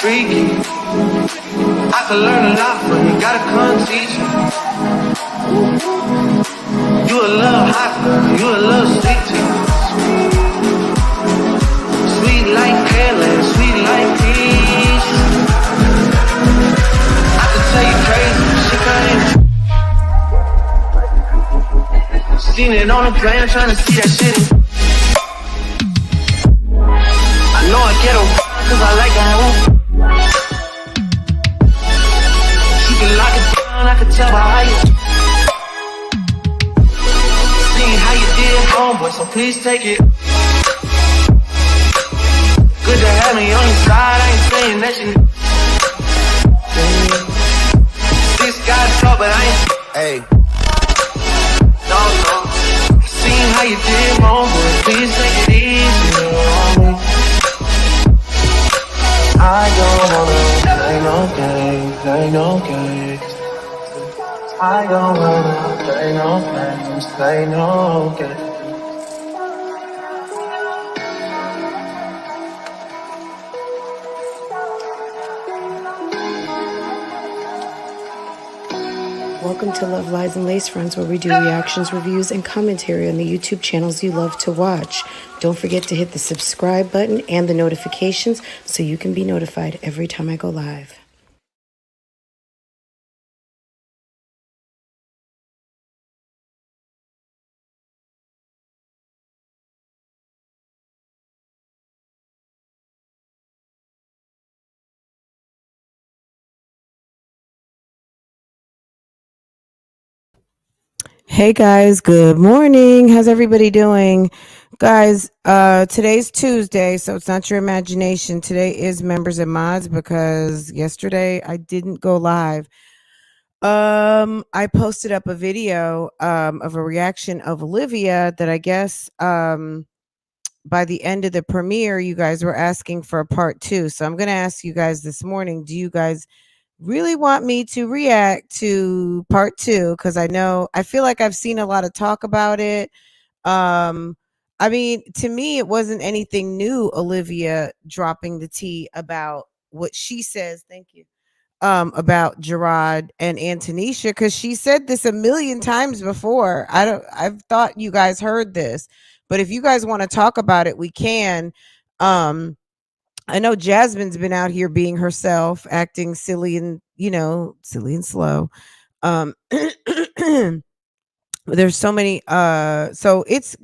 Freaky, I could learn a lot from you, gotta come teach me. You a little hot girl, you a little sweet too. Sweet like Pearland, sweet like peach. I could tell you crazy, she kinda seen it on the plan, trying to see that shit. I know I get her cause I like that. Lock it down, I can tell by how you see how you did, homeboy, so please take it. Good to have me on your side, I ain't saying that you this guy's talk, but I ain't hey. No, seen how you did, homeboy, please take it easy on me. I don't wanna play no games, play no games. I don't wanna play no games, play no games. Welcome to Love Lies and Lacefronts, where we do reactions, reviews, and commentary on the YouTube channels you love to watch. Don't forget to hit the subscribe button and the notifications so you can be notified every time I go live. Hey guys, good morning. How's everybody doing? Guys, today's Tuesday, so it's not your imagination. Today is members and mods because yesterday I didn't go live. I posted up a video of a reaction of Olivia that I guess by the end of the premiere you guys were asking for a part 2. So I'm going to ask you guys this morning, do you guys really want me to react to part 2? Because I feel like I've seen a lot of talk about it. I mean, to me, it wasn't anything new, Olivia dropping the tea about what she says. Thank you. About Gerard and Antonisha, because she said this a million times before. I've thought you guys heard this, but if you guys want to talk about it, we can. I know Jasmine's been out here being herself, acting silly and, silly and slow. There's so many, so it's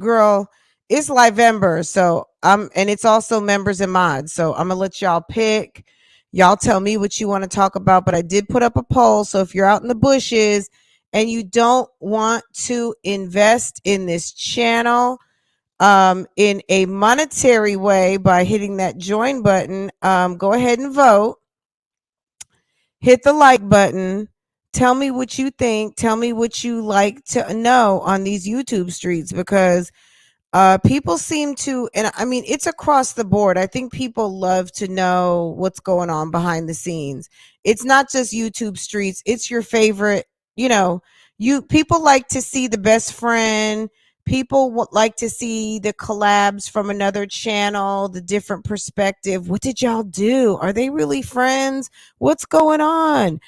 Lievember. So and it's also members and mods. So I'm gonna let y'all pick. Y'all tell me what you want to talk about, but I did put up a poll. So if you're out in the bushes and you don't want to invest in this channel, in a monetary way by hitting that join button, go ahead and vote. Hit the like button. Tell me what you think. Tell me what you like to know on these YouTube streets, because people seem to, and I mean, it's across the board. I think people love to know what's going on behind the scenes. It's not just YouTube streets. It's your favorite, people like to see the best friend. People would like to see the collabs from another channel, the different perspective. What did y'all do? Are they really friends? What's going on?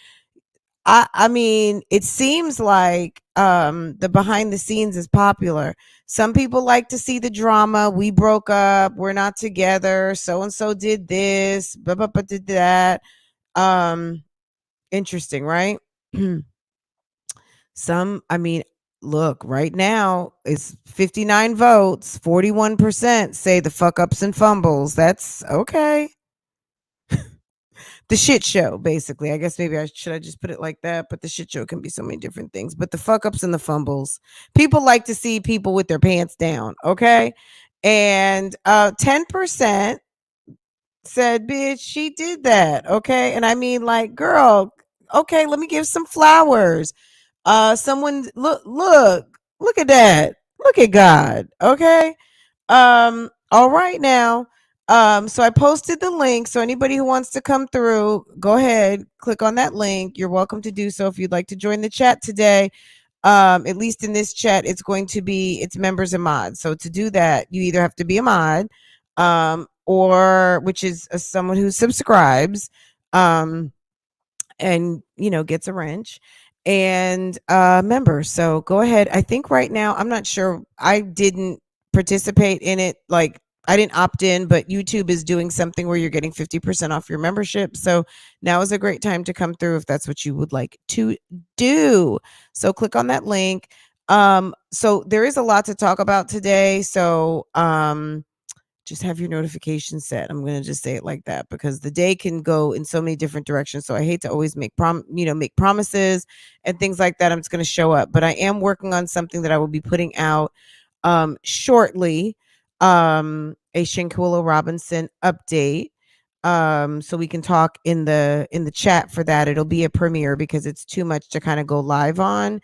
I mean, it seems like the behind the scenes is popular. Some people like to see the drama. We broke up. We're not together. So and so did this. Blah, blah, blah, did that. Interesting, right? I mean, look, right now it's 59 votes. 41% say the fuck ups and fumbles. That's okay. The shit show, basically. I guess maybe I just put it like that, but the shit show can be so many different things. But the fuck ups and the fumbles, people like to see people with their pants down, okay? And 10% said, bitch, she did that, okay? And I mean, like, girl, okay, let me give some flowers. Someone look at that. Look at God, okay? All right now. So I posted the link. So anybody who wants to come through, go ahead, click on that link. You're welcome to do so if you'd like to join the chat today. At least in this chat, it's members and mods. So to do that, you either have to be a mod, or which is someone who subscribes, and gets a wrench, and member. So go ahead. I think right now, I'm not sure. I didn't participate in it. Like, I didn't opt in, but YouTube is doing something where you're getting 50% off your membership. So now is a great time to come through if that's what you would like to do. So click on that link. So there is a lot to talk about today. So just have your notifications set. I'm going to just say it like that because the day can go in so many different directions. So I hate to always make promises and things like that. I'm just going to show up, but I am working on something that I will be putting out shortly. A Shanquilla Robinson update. So we can talk in the chat for that. It'll be a premiere because it's too much to kind of go live on.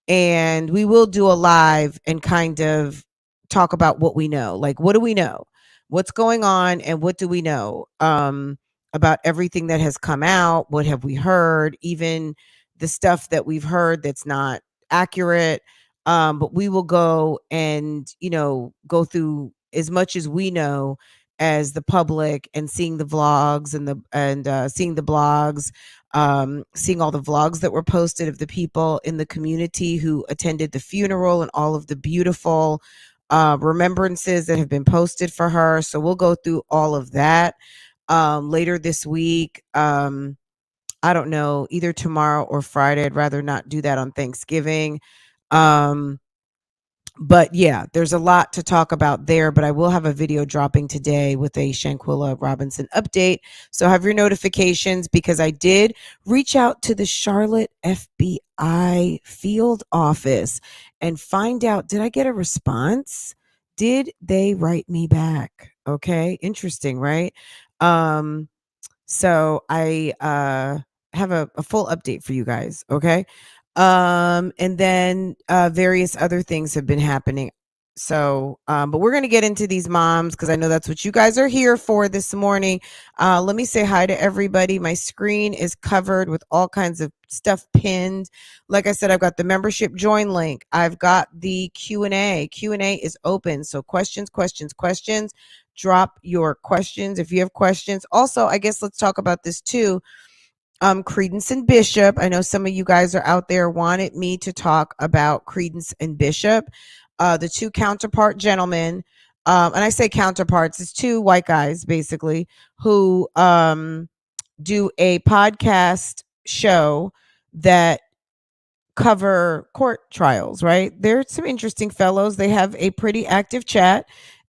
And we will do a live and kind of talk about what we know. Like, what do we know? What's going on and what do we know about everything that has come out? What have we heard? Even the stuff that we've heard that's not accurate. But we will go and go through as much as we know as the public, and seeing the vlogs and seeing the blogs, seeing all the vlogs that were posted of the people in the community who attended the funeral and all of the beautiful remembrances that have been posted for her. So we'll go through all of that later this week. I don't know, either tomorrow or Friday. I'd rather not do that on Thanksgiving. But yeah, there's a lot to talk about there, but I will have a video dropping today with a Shanquilla Robinson update. So have your notifications, because I did reach out to the Charlotte FBI field office and find out, did I get a response? Did they write me back? Okay, interesting, right? So I have a full update for you guys, okay? And then various other things have been happening. So but we're going to get into these moms because I know that's what you guys are here for this morning. Let me say hi to everybody. My screen is covered with all kinds of stuff pinned. Like I said, I've got the membership join link. I've got the Q&A. Q&A is open. So questions. Drop your questions if you have questions. Also, I guess let's talk about this too. Credence and Bishop. I know some of you guys are out there wanted me to talk about Credence and Bishop, the two counterpart gentlemen. And I say counterparts, it's two white guys basically who do a podcast show that cover court trials, right? They're some interesting fellows. They have a pretty active chat,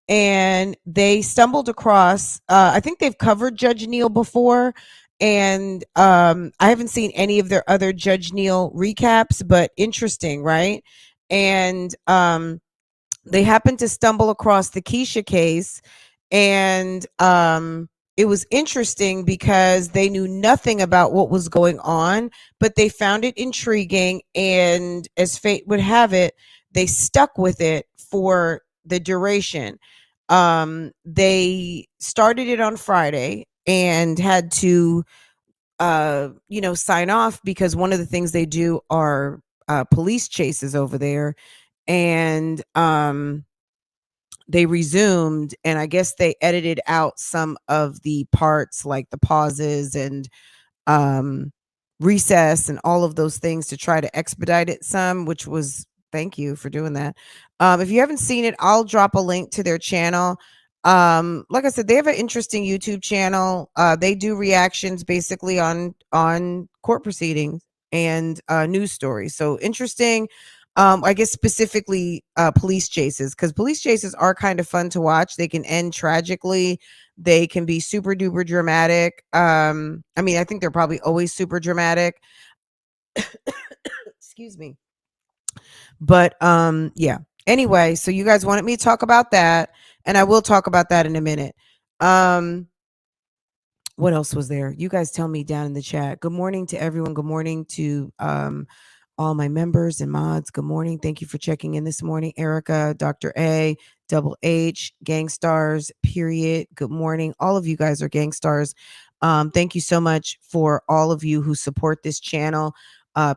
and they stumbled across, I think they've covered Judge Neal before, and I haven't seen any of their other Judge Neal recaps, but interesting, right? And they happened to stumble across the Keisha case, and it was interesting because they knew nothing about what was going on, but they found it intriguing, and as fate would have it, they stuck with it for the duration. They started it on Friday and had to sign off because one of the things they do are police chases over there, and they resumed, and I guess they edited out some of the parts, like the pauses and um recess and all of those things, to try to expedite it some, which was, thank you for doing that. If you haven't seen it, I'll drop a link to their channel. Like I said, they have an interesting YouTube channel. They do reactions basically on court proceedings and news stories. So interesting. I guess specifically police chases, because police chases are kind of fun to watch. They can end tragically. They can be super duper dramatic. I mean, I think they're probably always super dramatic. Excuse me. But yeah. Anyway, so you guys wanted me to talk about that, and I will talk about that in a minute. What else was there? You guys tell me down in the chat. Good morning to everyone. Good morning to all my members and mods. Good morning. Thank you for checking in this morning. Erica, Dr. A, Double H, Gangstars, period. Good morning. All of you guys are gangstars. Thank you so much for all of you who support this channel.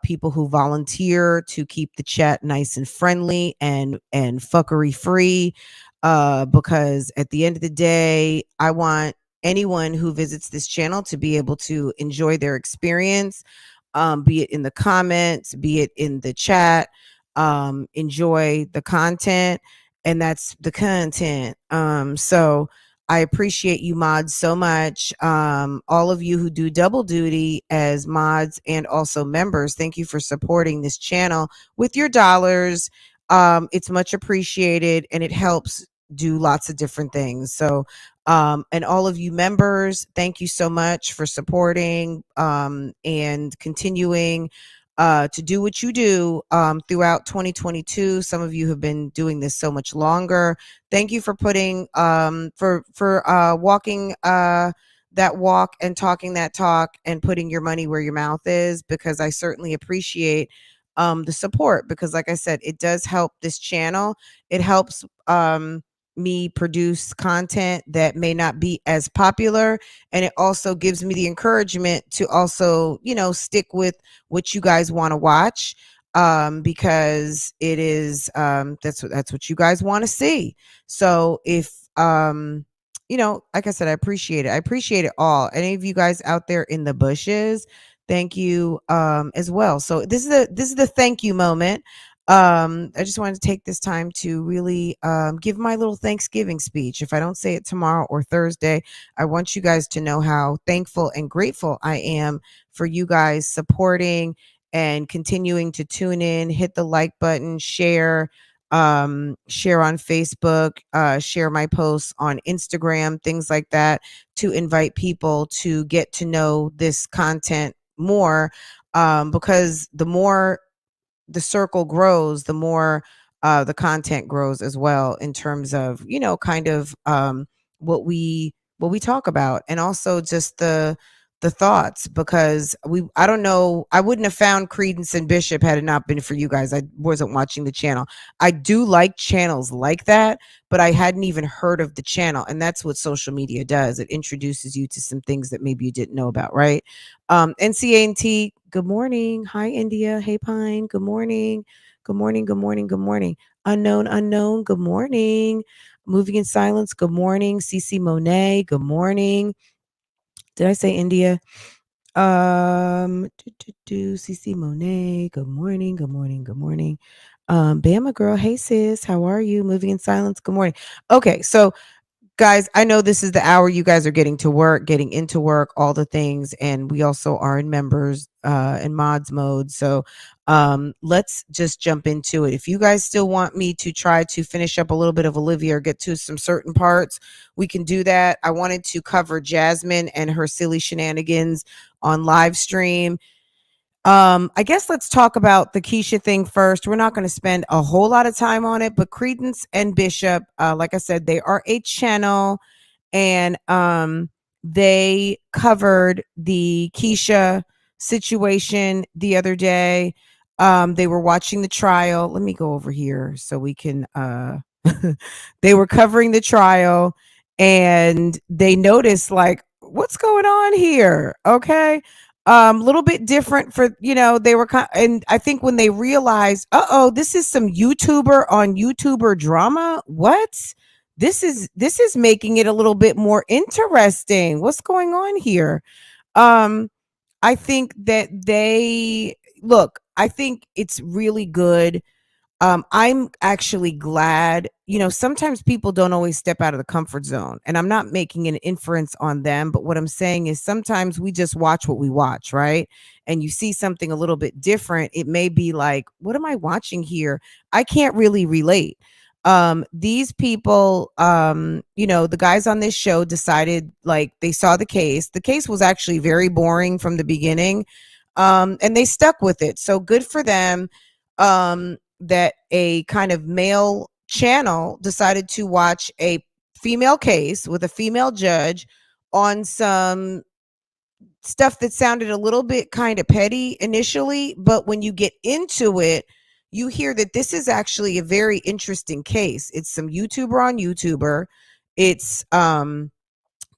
People who volunteer to keep the chat nice and friendly and fuckery free. Because at the end of the day, I want anyone who visits this channel to be able to enjoy their experience, be it in the comments, be it in the chat, enjoy the content, and that's the content. So I appreciate you mods so much. All of you who do double duty as mods and also members, thank you for supporting this channel with your dollars. It's much appreciated and it helps do lots of different things. So and all of you members, thank you so much for supporting and continuing to do what you do throughout 2022. Some of you have been doing this so much longer. Thank you for putting for walking that walk and talking that talk and putting your money where your mouth is, because I certainly appreciate the support, because like I said, it does help this channel. It helps me produce content that may not be as popular, and it also gives me the encouragement to also, you know, stick with what you guys want to watch, because it is that's what you guys want to see. So if you know, like I said, I appreciate it. I appreciate it all. Any of you guys out there in the bushes, thank you as well. So this is the thank you moment. I just wanted to take this time to really give my little Thanksgiving speech. If I don't say it tomorrow or Thursday, I want you guys to know how thankful and grateful I am for you guys supporting and continuing to tune in, hit the like button, share share on Facebook, share my posts on Instagram, things like that, to invite people to get to know this content more, because the more the circle grows, the more the content grows as well, in terms of, you know, kind of what we talk about, and also just the thoughts, because I don't know, I wouldn't have found Credence and Bishop had it not been for you guys. I wasn't watching the channel. I do like channels like that, but I hadn't even heard of the channel, and that's what social media does. It introduces you to some things that maybe you didn't know about, right? NCANT, good morning. Hi, India. Hey, Pine. Good morning. Good morning. Good morning. Good morning. Unknown. Good morning. Moving in Silence. Good morning. CC Monet. Good morning. Did I say India? CC Monet. Good morning. Good morning. Good morning. Bama girl. Hey, sis. How are you? Moving in Silence. Good morning. Okay. So, guys, I know this is the hour you guys are getting to work, getting into work, all the things, and we also are in members and mods mode. So let's just jump into it. If you guys still want me to try to finish up a little bit of Olivia or get to some certain parts, we can do that. I wanted to cover Jasmine and her silly shenanigans on live stream. I guess let's talk about the Keisha thing first. We're not going to spend a whole lot of time on it, but Credence and Bishop, like I said, they are a channel, and they covered the Keisha situation the other day. They were watching the trial. Let me go over here so we can they were covering the trial, and they noticed, like, what's going on here? Okay. Little bit different for, you know, they were and I think when they realized, this is some YouTuber on YouTuber drama. What? This is making it a little bit more interesting. What's going on here? Um, I think that they look, I think it's really good. I'm actually glad, you know, sometimes people don't always step out of the comfort zone, and I'm not making an inference on them, but what I'm saying is sometimes we just watch what we watch, right? And you see something a little bit different, it may be like, what am I watching here? I can't really relate. These people, you know, the guys on this show decided, like, they saw the case. The case was actually very boring from the beginning, and they stuck with it. So good for them. That a kind of male channel decided to watch a female case with a female judge on some stuff that sounded a little bit kind of petty initially, but when you get into it, you hear that this is actually a very interesting case. It's some YouTuber on YouTuber. It's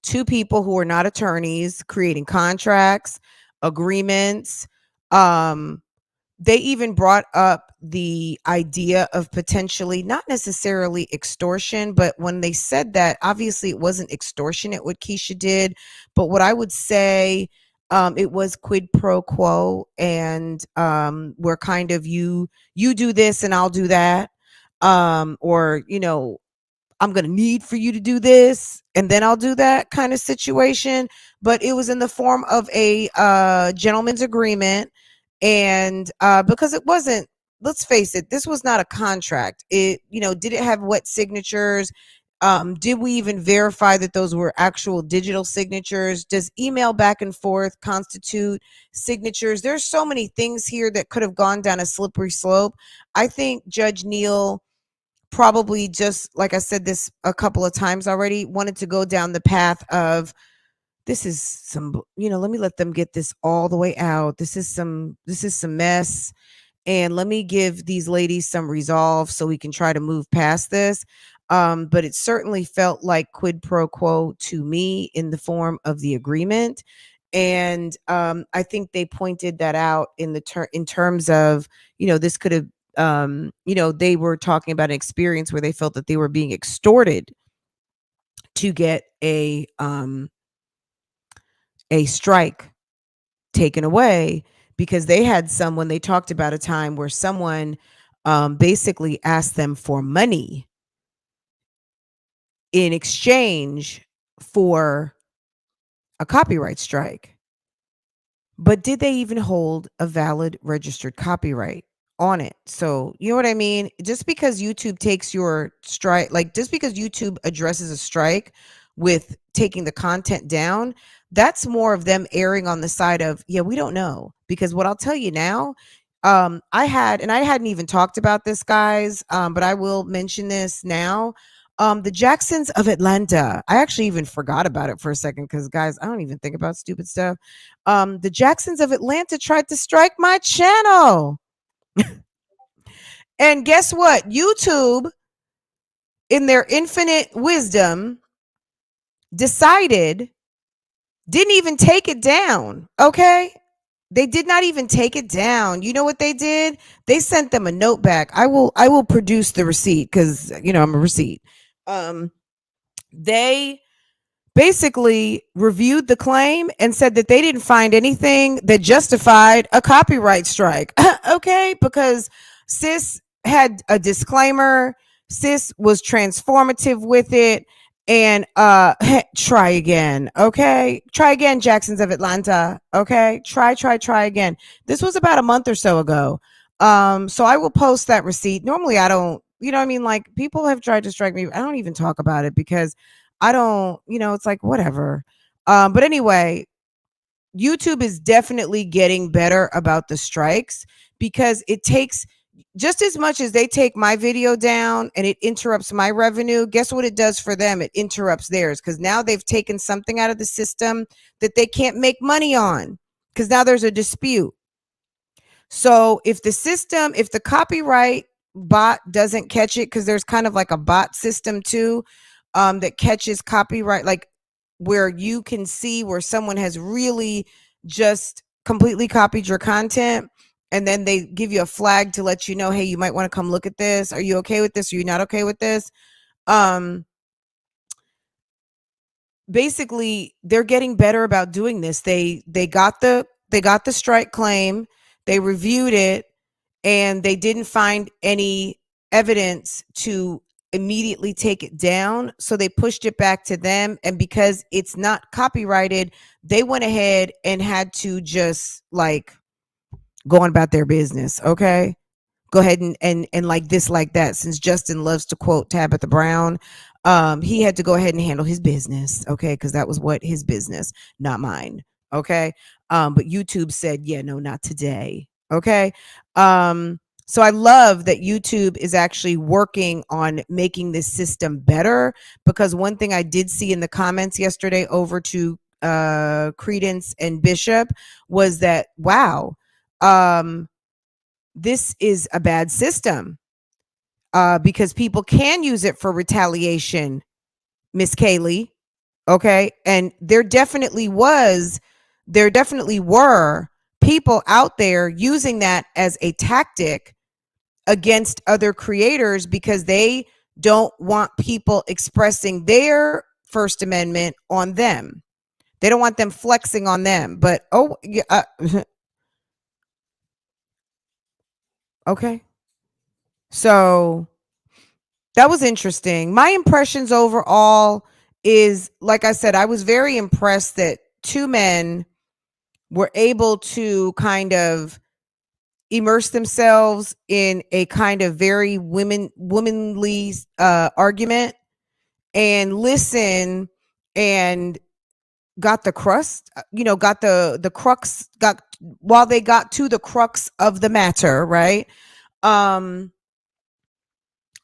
two people who are not attorneys creating contracts, agreements. They even brought up the idea of potentially not necessarily extortion, but when they said that, obviously it wasn't extortionate what Keisha did, but what I would say, it was quid pro quo, and where kind of you do this and I'll do that, or I'm going to need for you to do this and then I'll do that kind of situation. But it was in the form of a gentleman's agreement. And because it wasn't, let's face it, this was not a contract. Did it have wet signatures? Did we even verify that those were actual digital signatures? Does email back and forth constitute signatures? There's so many things here that could have gone down a slippery slope. I think Judge Neal probably, just like I said this a couple of times already, wanted to go down the path of, this is some, let me let them get this all the way out. This is some mess. And let me give these ladies some resolve so we can try to move past this. But it certainly felt like quid pro quo to me in the form of the agreement. And I think they pointed that out in terms of, this could have, they were talking about an experience where they felt that they were being extorted to get a strike taken away, because they had someone, they talked about a time where someone basically asked them for money in exchange for a copyright strike. But did they even hold a valid registered copyright on it? So, you know what I mean? Just because YouTube takes your strike, like just because YouTube addresses a strike with taking the content down, that's more of them erring on the side of, yeah, we don't know. Because what I'll tell you now, I hadn't even talked about this, guys, but I will mention this now. The Jacksons of Atlanta. I actually even forgot about it for a second because, guys, I don't even think about stupid stuff. The Jacksons of Atlanta tried to strike my channel. And guess what? YouTube, in their infinite wisdom, didn't even take it down. Okay. They did not even take it down. You know what they did? They sent them a note back. I will produce the receipt because, I'm a receipt. They basically reviewed the claim and said that they didn't find anything that justified a copyright strike. Okay, because sis had a disclaimer, sis was transformative with it, and try again. Okay, try again, Jacksons of Atlanta. Okay, try again. This was about a month or so ago. So I will post that receipt. Normally I don't, like, people have tried to strike me, I don't even talk about it because I don't, it's like, whatever. But anyway, YouTube is definitely getting better about the strikes, because it takes just as much as they take my video down and it interrupts my revenue. Guess what it does for them? It interrupts theirs, because now they've taken something out of the system that they can't make money on, because now there's a dispute. So if the copyright bot doesn't catch it, because there's kind of like a bot system too, that catches copyright, like where you can see where someone has really just completely copied your content, and then they give you a flag to let you know, hey, you might want to come look at this. Are you okay with this? Are you not okay with this? Basically, they're getting better about doing this. They got the strike claim, they reviewed it, and they didn't find any evidence to immediately take it down. So they pushed it back to them. And because it's not copyrighted, they went ahead and had to just like go on about their business. Okay. Go ahead and like this, like that. Since Justin loves to quote Tabitha Brown, he had to go ahead and handle his business. Okay. Because that was what his business, not mine. Okay. But YouTube said, yeah, no, not today. Okay. So I love that YouTube is actually working on making this system better, because one thing I did see in the comments yesterday over to Credence and Bishop was that, wow, this is a bad system, because people can use it for retaliation, Miss Kaylee. Okay. And there definitely were people out there using that as a tactic against other creators because they don't want people expressing their First Amendment on them. They don't want them flexing on them. But oh, yeah, okay. So that was interesting. My impressions overall is, like I said, I was very impressed that two men were able to kind of immerse themselves in a kind of very womanly argument and listen and got the crust, got the crux, got while they got to the crux of the matter, right? um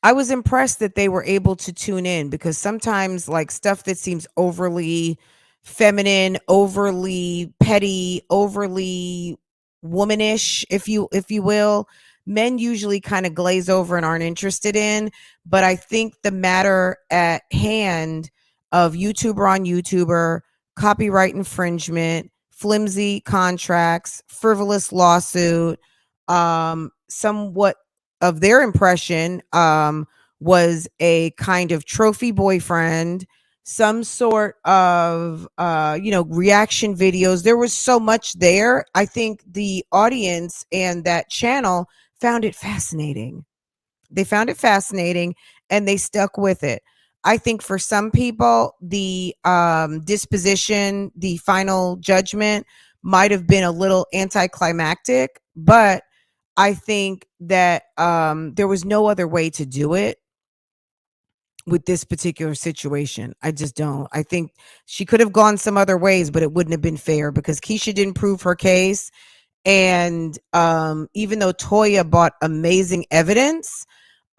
I was impressed that they were able to tune in, because sometimes like stuff that seems overly feminine, overly petty, overly womanish, if you will, men usually kind of glaze over and aren't interested in. But I think the matter at hand of YouTuber on YouTuber, copyright infringement, flimsy contracts, frivolous lawsuit, somewhat of their impression was a kind of trophy boyfriend, some sort of reaction videos. There was so much there. I think the audience and that channel found it fascinating. They found it fascinating and they stuck with it. I think for some people, the disposition, the final judgment might have been a little anticlimactic, but I think that there was no other way to do it with this particular situation. I just don't. I think she could have gone some other ways, but it wouldn't have been fair because Keisha didn't prove her case. And even though Toya brought amazing evidence,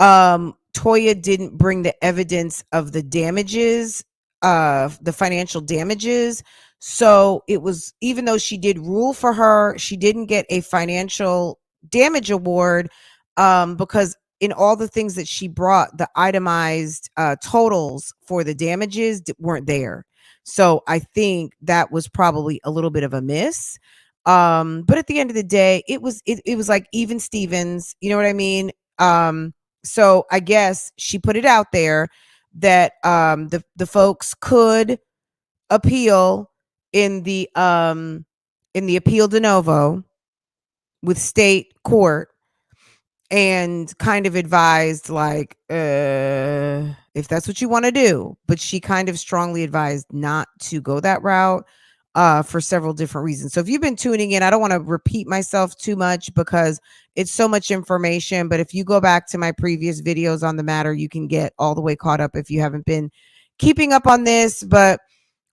Toya didn't bring the evidence of the damages, the financial damages. So it was, even though she did rule for her, she didn't get a financial damage award, because in all the things that she brought, the itemized totals for the damages weren't there. So I think that was probably a little bit of a miss. But at the end of the day, it was like even Stevens, you know what I mean? So I guess she put it out there that the folks could appeal in the appeal de novo with state court, and kind of advised like, if that's what you want to do. But she kind of strongly advised not to go that route, for several different reasons. So if you've been tuning in, I don't want to repeat myself too much because it's so much information. But if you go back to my previous videos on the matter, you can get all the way caught up if you haven't been keeping up on this. But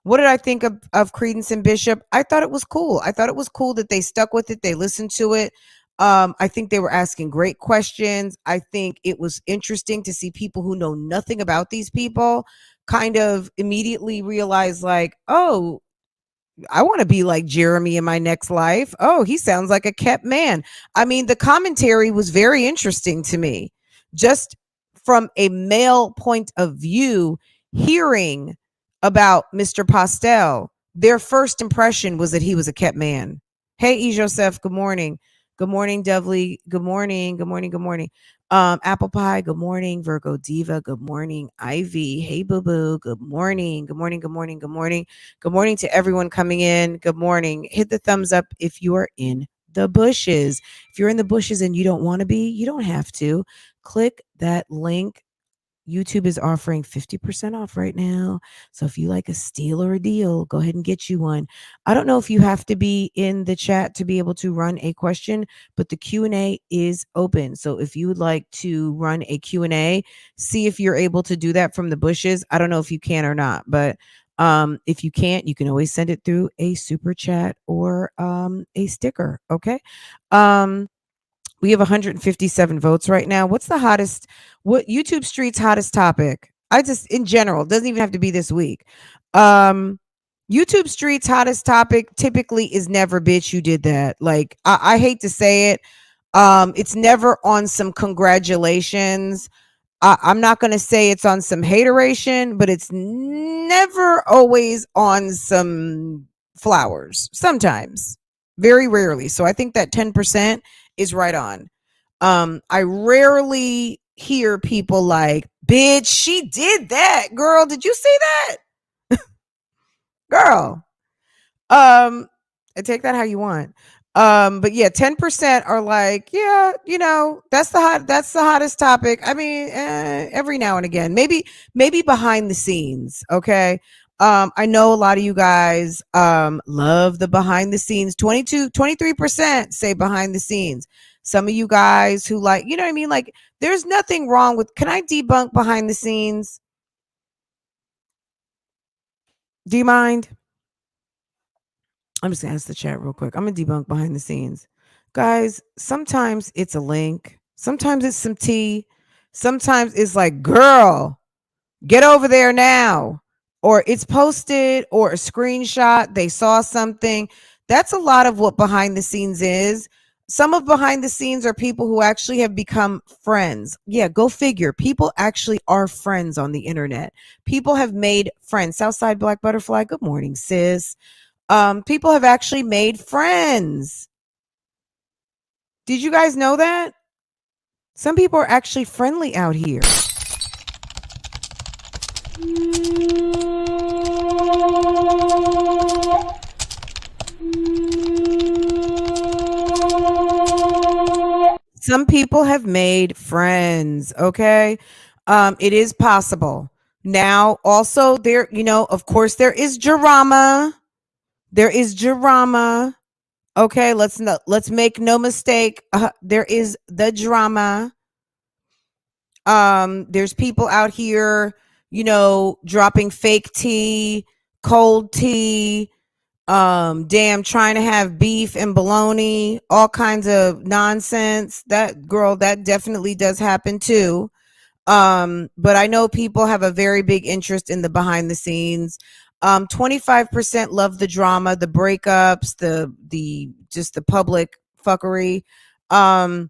what did I think of Credence and Bishop? I thought it was cool. I thought it was cool that they stuck with it. They listened to it. I think they were asking great questions. I think it was interesting to see people who know nothing about these people kind of immediately realize like, oh, I want to be like Jeremy in my next life. Oh, he sounds like a kept man. I mean, the commentary was very interesting to me. Just from a male point of view, hearing about Mr. Postel, their first impression was that he was a kept man. Hey, E. Joseph, good morning. Good morning, Dovely. Good morning. Good morning. Good morning. Apple Pie, good morning. Virgo Diva, good morning. Ivy, hey, boo boo, good morning. Good morning. Good morning. Good morning. Good morning to everyone coming in. Good morning. Hit the thumbs up if you are in the bushes. If you're in the bushes and you don't want to be, you don't have to. Click that link. YouTube is offering 50% off right now. So if you like a steal or a deal, go ahead and get you one. I don't know if you have to be in the chat to be able to run a question, but the Q&A is open. So if you would like to run a Q&A, see if you're able to do that from the bushes. I don't know if you can or not, but if you can't, you can always send it through a super chat or a sticker. Okay. We have 157 votes right now. What YouTube Street's hottest topic? I just, in general, doesn't even have to be this week. YouTube Street's hottest topic typically is never, bitch, you did that. Like, I hate to say it. It's never on some congratulations. I'm not going to say it's on some hateration, but it's never always on some flowers. Sometimes, very rarely. So I think that 10% is right on. I rarely hear people like, bitch, she did that. Girl, did you see that? Girl. I take that how you want. But yeah, 10% are like, yeah, that's the hottest topic. I mean, every now and again, maybe behind the scenes. Okay. I know a lot of you guys love the behind the scenes. 23% say behind the scenes. Some of you guys who like, you know what I mean? Like, there's nothing wrong with, can I debunk behind the scenes? Do you mind? I'm just gonna ask the chat real quick. I'm gonna debunk behind the scenes. Guys, sometimes it's a link, sometimes it's some tea, sometimes it's like, girl, get over there now. Or it's posted or a screenshot, they saw something. That's a lot of what behind the scenes is. Some of behind the scenes are people who actually have become friends. Yeah, go figure. People actually are friends on the internet. People have made friends. Southside Black Butterfly, good morning, sis. People have actually made friends. Did you guys know that? Some people are actually friendly out here. Some people have made friends, okay? It is possible. Now, also there, of course there is drama. There is drama. Okay, let's make no mistake. There is the drama. There's people out here, dropping fake tea, cold tea, damn, trying to have beef and bologna, all kinds of nonsense. That girl, that definitely does happen too. But I know people have a very big interest in the behind the scenes. 25% love the drama, the breakups, the just the public fuckery. Um,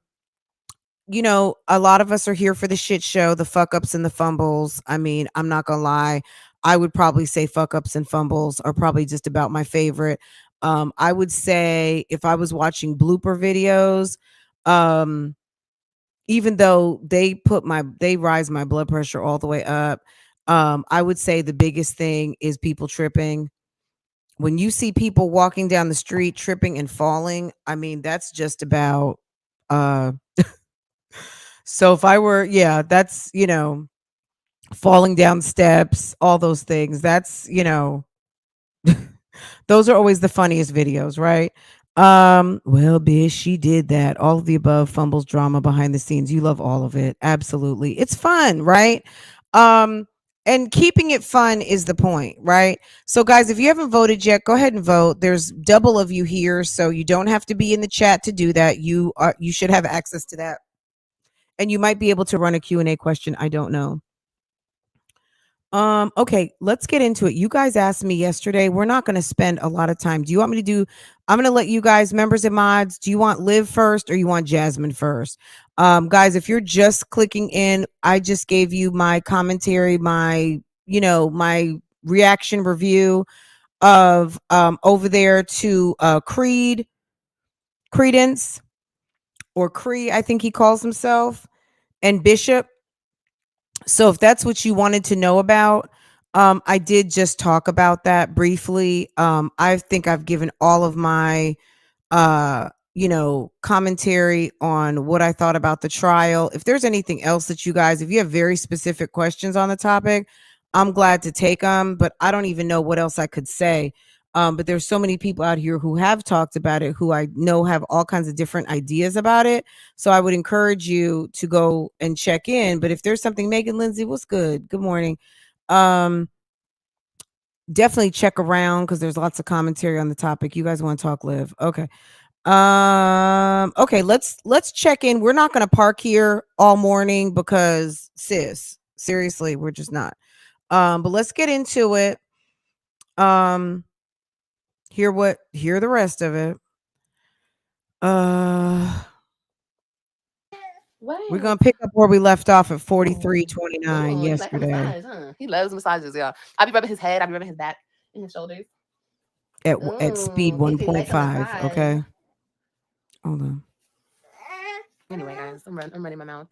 a lot of us are here for the shit show, the fuck ups and the fumbles. I mean, I'm not gonna lie. I would probably say fuck ups and fumbles are probably just about my favorite. I would say if I was watching blooper videos, um, even though they rise my blood pressure all the way up, I would say the biggest thing is people tripping. When you see people walking down the street tripping and falling, I mean, that's just about uh so if I were, yeah, that's, falling down steps, all those things. That's, those are always the funniest videos, right? Well, bitch, she did that. All of the above, fumbles, drama behind the scenes. You love all of it. Absolutely. It's fun, right? Um, and keeping it fun is the point, right? So guys, if you haven't voted yet, go ahead and vote. There's double of you here, so you don't have to be in the chat to do that. You should have access to that. And you might be able to run a Q&A question. I don't know. Okay, let's get into it. You guys asked me yesterday. We're not going to spend a lot of time. Do you want me to do I'm going to let you guys, members and mods, do you want Liv first or you want Jasmine first? Guys, if you're just clicking in, I just gave you my commentary, my reaction review of over there to Credence or Cree, I think he calls himself, and Bishop. So if that's what you wanted to know about, I did just talk about that briefly. I think I've given all of my commentary on what I thought about the trial. If there's anything else that you guys, if you have very specific questions on the topic, I'm glad to take them, but I don't even know what else I could say. But there's so many people out here who have talked about it, who I know have all kinds of different ideas about it. So I would encourage you to go and check in. But if there's something, Megan Lindsay, what's good? Good morning. Definitely check around because there's lots of commentary on the topic. You guys want to talk, Liv? Okay. Okay, let's check in. We're not gonna park here all morning because sis, seriously, we're just not. But let's get into it. Hear the rest of it. We're What? gonna pick up where we left off at Ooh, 43:29 he like a yesterday. massage, huh? He loves massages, y'all. I be rubbing his head. I be rubbing his back and his shoulders. At speed Ooh, if you like a 1.5. massage. Okay. Hold on. Anyway, guys, I'm running my mouth.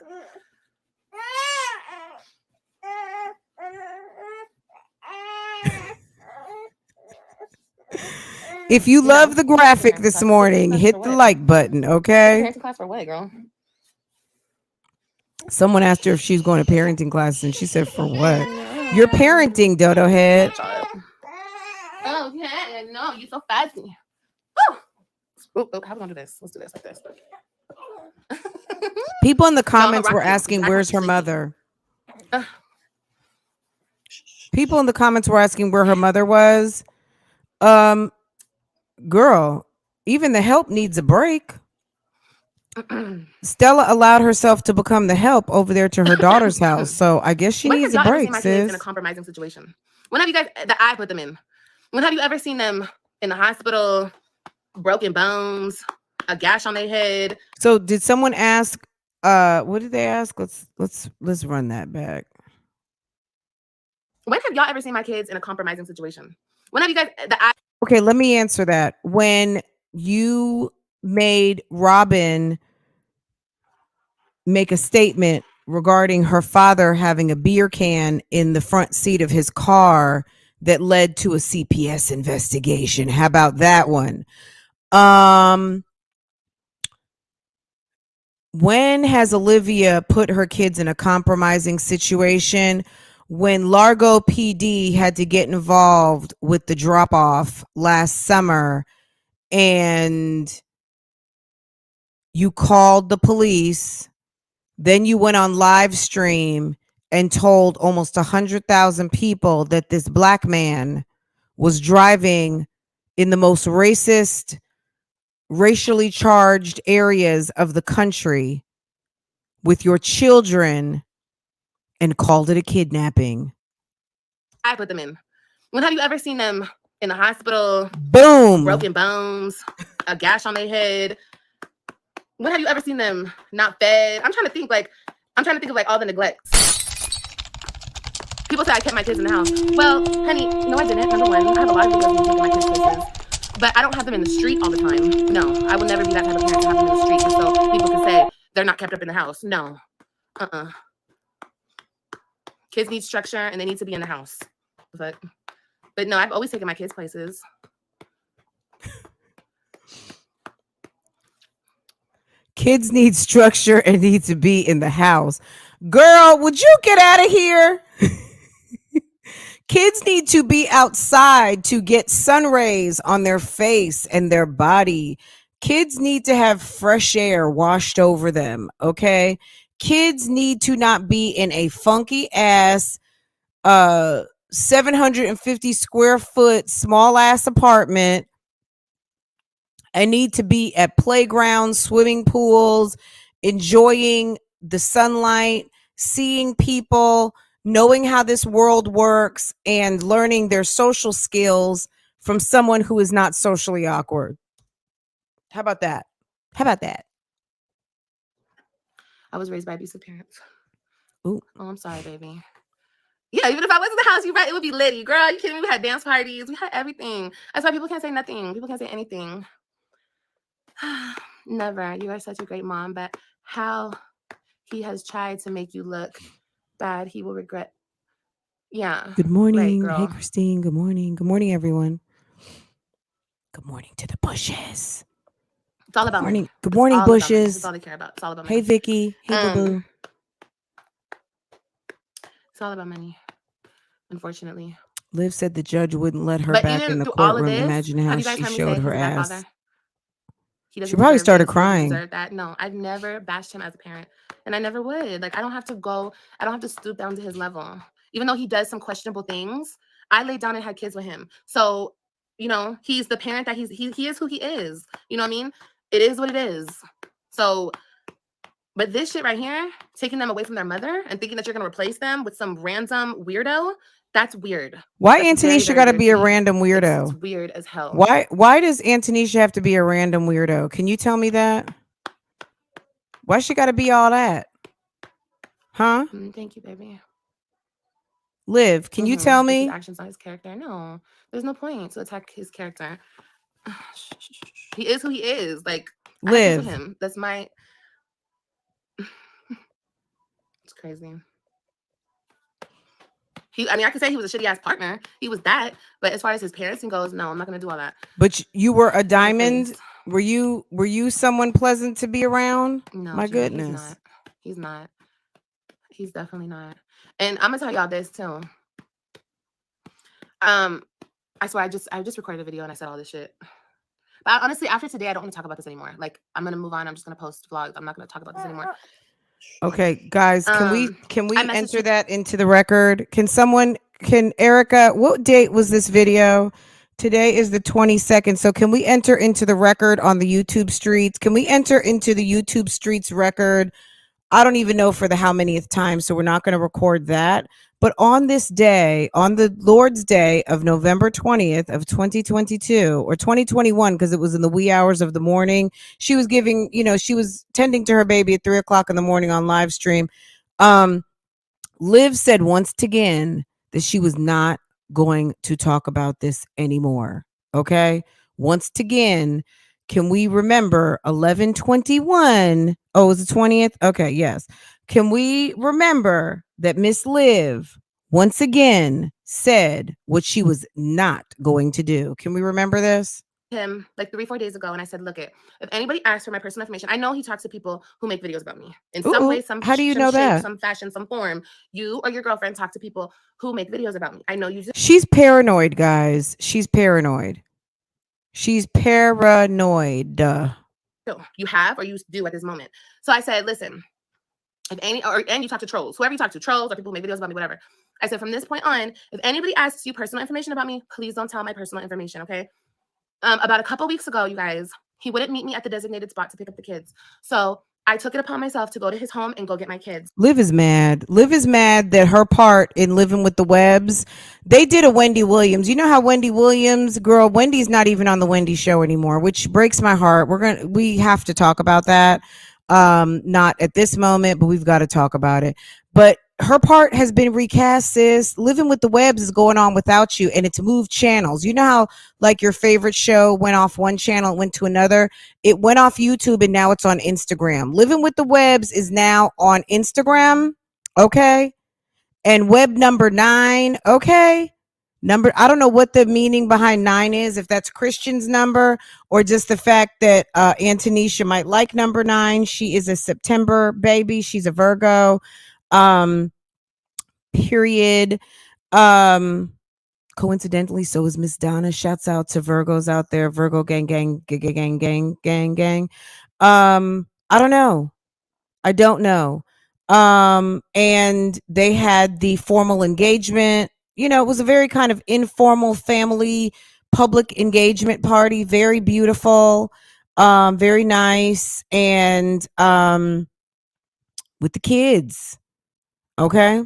If you You know, love the he took a graphic parenting this class. He took a parenting morning, class for hit the what? like button, Took a okay? parenting class for what, girl? Someone asked her if she's going to parenting classes, and she said, "For what? You're No. parenting, dodo head." Oh, yeah. No, you're so fancy. Oh, how are we gonna do this? Let's do this like this. People in the No, I'm gonna comments rock were you because asking, I have "Where's you her sleepy. mother?" People in the comments were asking where her mother was. Um, girl, even the help needs a break. Stella allowed herself to become the help over there to her daughter's house, so I guess she When have needs a y'all ever seen break, my kids in a sis. compromising situation? When have you guys that I put them in? When have you ever seen them in the hospital, broken bones, a gash on their head? So, did someone ask? What did they ask? Let's run that back. When have y'all ever seen my kids in a compromising situation? When have you guys that I Okay, let me answer that. When you made Robin make a statement regarding her father having a beer can in the front seat of his car that led to a CPS investigation. How about that one? When has Olivia put her kids in a compromising situation? When Largo PD had to get involved with the drop off last summer and you called the police, then you went on live stream and told almost 100,000 people that this black man was driving in the most racist, racially charged areas of the country with your children and called it a kidnapping. put them in? When have you ever seen them in the hospital, Boom. broken bones, a gash on their head? When have you ever seen them not fed? I'm trying to think of like all the neglects. People say I kept my kids in the house. Well, honey, no, I didn't. Number one, I have a lot of videos of me taking my kids places, but I don't have them in the street all the time. No, I will never be that type of parent to have them in the street just so people can say they're not kept up in the house. No, Kids need structure and they need to be in the house. But no, I've always taken my kids places. Kids need structure and need to be in the house. Girl, would you get out of here? Kids need to be outside to get sun rays on their face and their body. Kids need to have fresh air washed over them, okay? Kids need to not be in a funky ass 750 square foot small ass apartment. I need to be at playgrounds, swimming pools, enjoying the sunlight, seeing people, knowing how this world works, and learning their social skills from someone who is not socially awkward. How about that? How about that? I was raised by abusive parents. Ooh. Oh, I'm sorry, baby. Yeah, even if I was in the house, you're right, it would be litty. Girl, you kidding me? We had dance parties. We had everything. That's why people can't say nothing. People can't say anything. Never. You are such a great mom, but how he has tried to make you look bad, he will regret. Yeah. Good morning. Right, Hey, girl. Christine. Good morning. Good morning, everyone. Good morning to the bushes. It's all about money. Good morning, It's all about money. bushes. That's all they care about. It's all about Hey, money. Vicky. Hey, boo. It's all about money, unfortunately. Liv said the judge wouldn't let her But back even in the through all of courtroom. this, Imagine have how you guys she heard me showed say her he's a bad ass. father? He She doesn't probably deserve started this. He doesn't crying. deserve that. No, I've never bashed him as a parent, and I never would. Like, I don't have to stoop down to his level. Even though he does some questionable things, I laid down and had kids with him. So, he's the parent that he is who he is. You know what I mean? It is what it is. So, but this shit right here, taking them away from their mother and thinking that you're gonna replace them with some random weirdo, that's weird. Why That's very, Antonisha very got to weird be to a me. random weirdo? It's weird as hell. Why does Antonisha have to be a random weirdo? Can you tell me that? Why she got to be all that? Huh? Thank you, baby. Liv, can you tell His me? actions on his character. No, there's no point to attack his character. He is who he is. Like, I have kids with Liv. him. That's my. It's crazy. I mean, I could say he was a shitty ass partner. He was that, but as far as his parenting goes, no, I'm not gonna do all that. But you were a In your diamond. face. Were you someone pleasant to be around? No, My Jay, goodness. He's not. He's definitely not. And I'm gonna tell y'all this too. I swear I just recorded a video and I said all this shit. But honestly, after today, I don't want to talk about this anymore. Like, I'm gonna move on. I'm just gonna post vlogs. I'm not gonna talk about this anymore. Okay, guys, can we I messaged enter you- that into the record? Can Erica, what date was this video? Today is the 22nd. So can we enter into the record on the YouTube streets? Can we enter into the YouTube streets record? I don't even know for the how manyth time, so we're not going to record that. But on this day, on the Lord's Day of November 20th of 2022 or 2021, because it was in the wee hours of the morning, she was giving, she was tending to her baby at 3:00 in the morning on live stream. Liv said once again that she was not going to talk about this anymore. Okay. Once again, can we remember 11/21? Oh, it was the 20th? Okay, yes. Can we remember that Miss Liv once again said what she was not going to do? Can we remember this? Him like 3-4 days ago, and I said, look, if anybody asks for my personal information, I know he talks to people who make videos about me in some way, how do you know shape, that? some fashion, some form. You or your girlfriend talk to people who make videos about me. I know you. She's paranoid, guys. She's paranoid. She's paranoid. You have or you do at this moment. So I said, listen, and you talk to trolls, whoever you talk to, trolls or people who make videos about me, whatever. I said, from this point on, if anybody asks you personal information about me, please don't tell my personal information, okay? About a couple weeks ago, you guys, he wouldn't meet me at the designated spot to pick up the kids. So I took it upon myself to go to his home and go get my kids. Liv is mad. Liv is mad that her part in Living with the Webbs, they did a Wendy Williams. You know how Wendy Williams, girl, Wendy's not even on the Wendy show anymore, which breaks my heart. We have to talk about that. Not at this moment, but we've got to talk about it. But her part has been recast, sis. Living with the Webbs is going on without you, and it's moved channels. You know how like your favorite show went off one channel and went to another? It went off YouTube and now it's on Instagram. Living with the Webbs is now on Instagram, okay? And web number 9, okay? I don't know what the meaning behind 9 is, if that's Christian's number or just the fact that Antonisha might like number 9. She is a September baby. She's a Virgo. Period. Coincidentally, so is Miss Donna. Shouts out to Virgos out there. Virgo gang, gang, gang, gang, gang, gang, gang. I don't know. And they had the formal engagement. It was a very kind of informal family public engagement party. Very beautiful, very nice, and with the kids. Okay.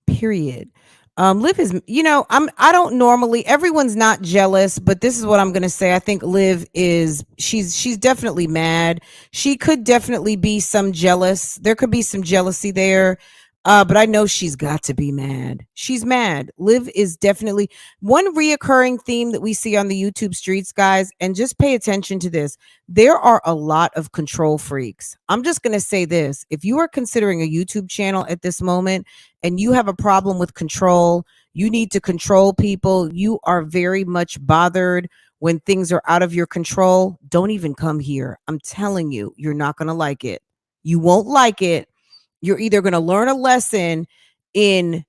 Period. Liv is, I don't normally, everyone's not jealous, but this is what I'm gonna say. I think Liv is, she's definitely mad. She could definitely be some jealous. There could be some jealousy there. But I know she's got to be mad. She's mad. Liv is definitely one reoccurring theme that we see on the YouTube streets, guys. And just pay attention to this. There are a lot of control freaks. I'm just going to say this. If you are considering a YouTube channel at this moment and you have a problem with control, you need to control people, you are very much bothered when things are out of your control, don't even come here. I'm telling you, you're not going to like it. You won't like it. You're either going to learn a lesson in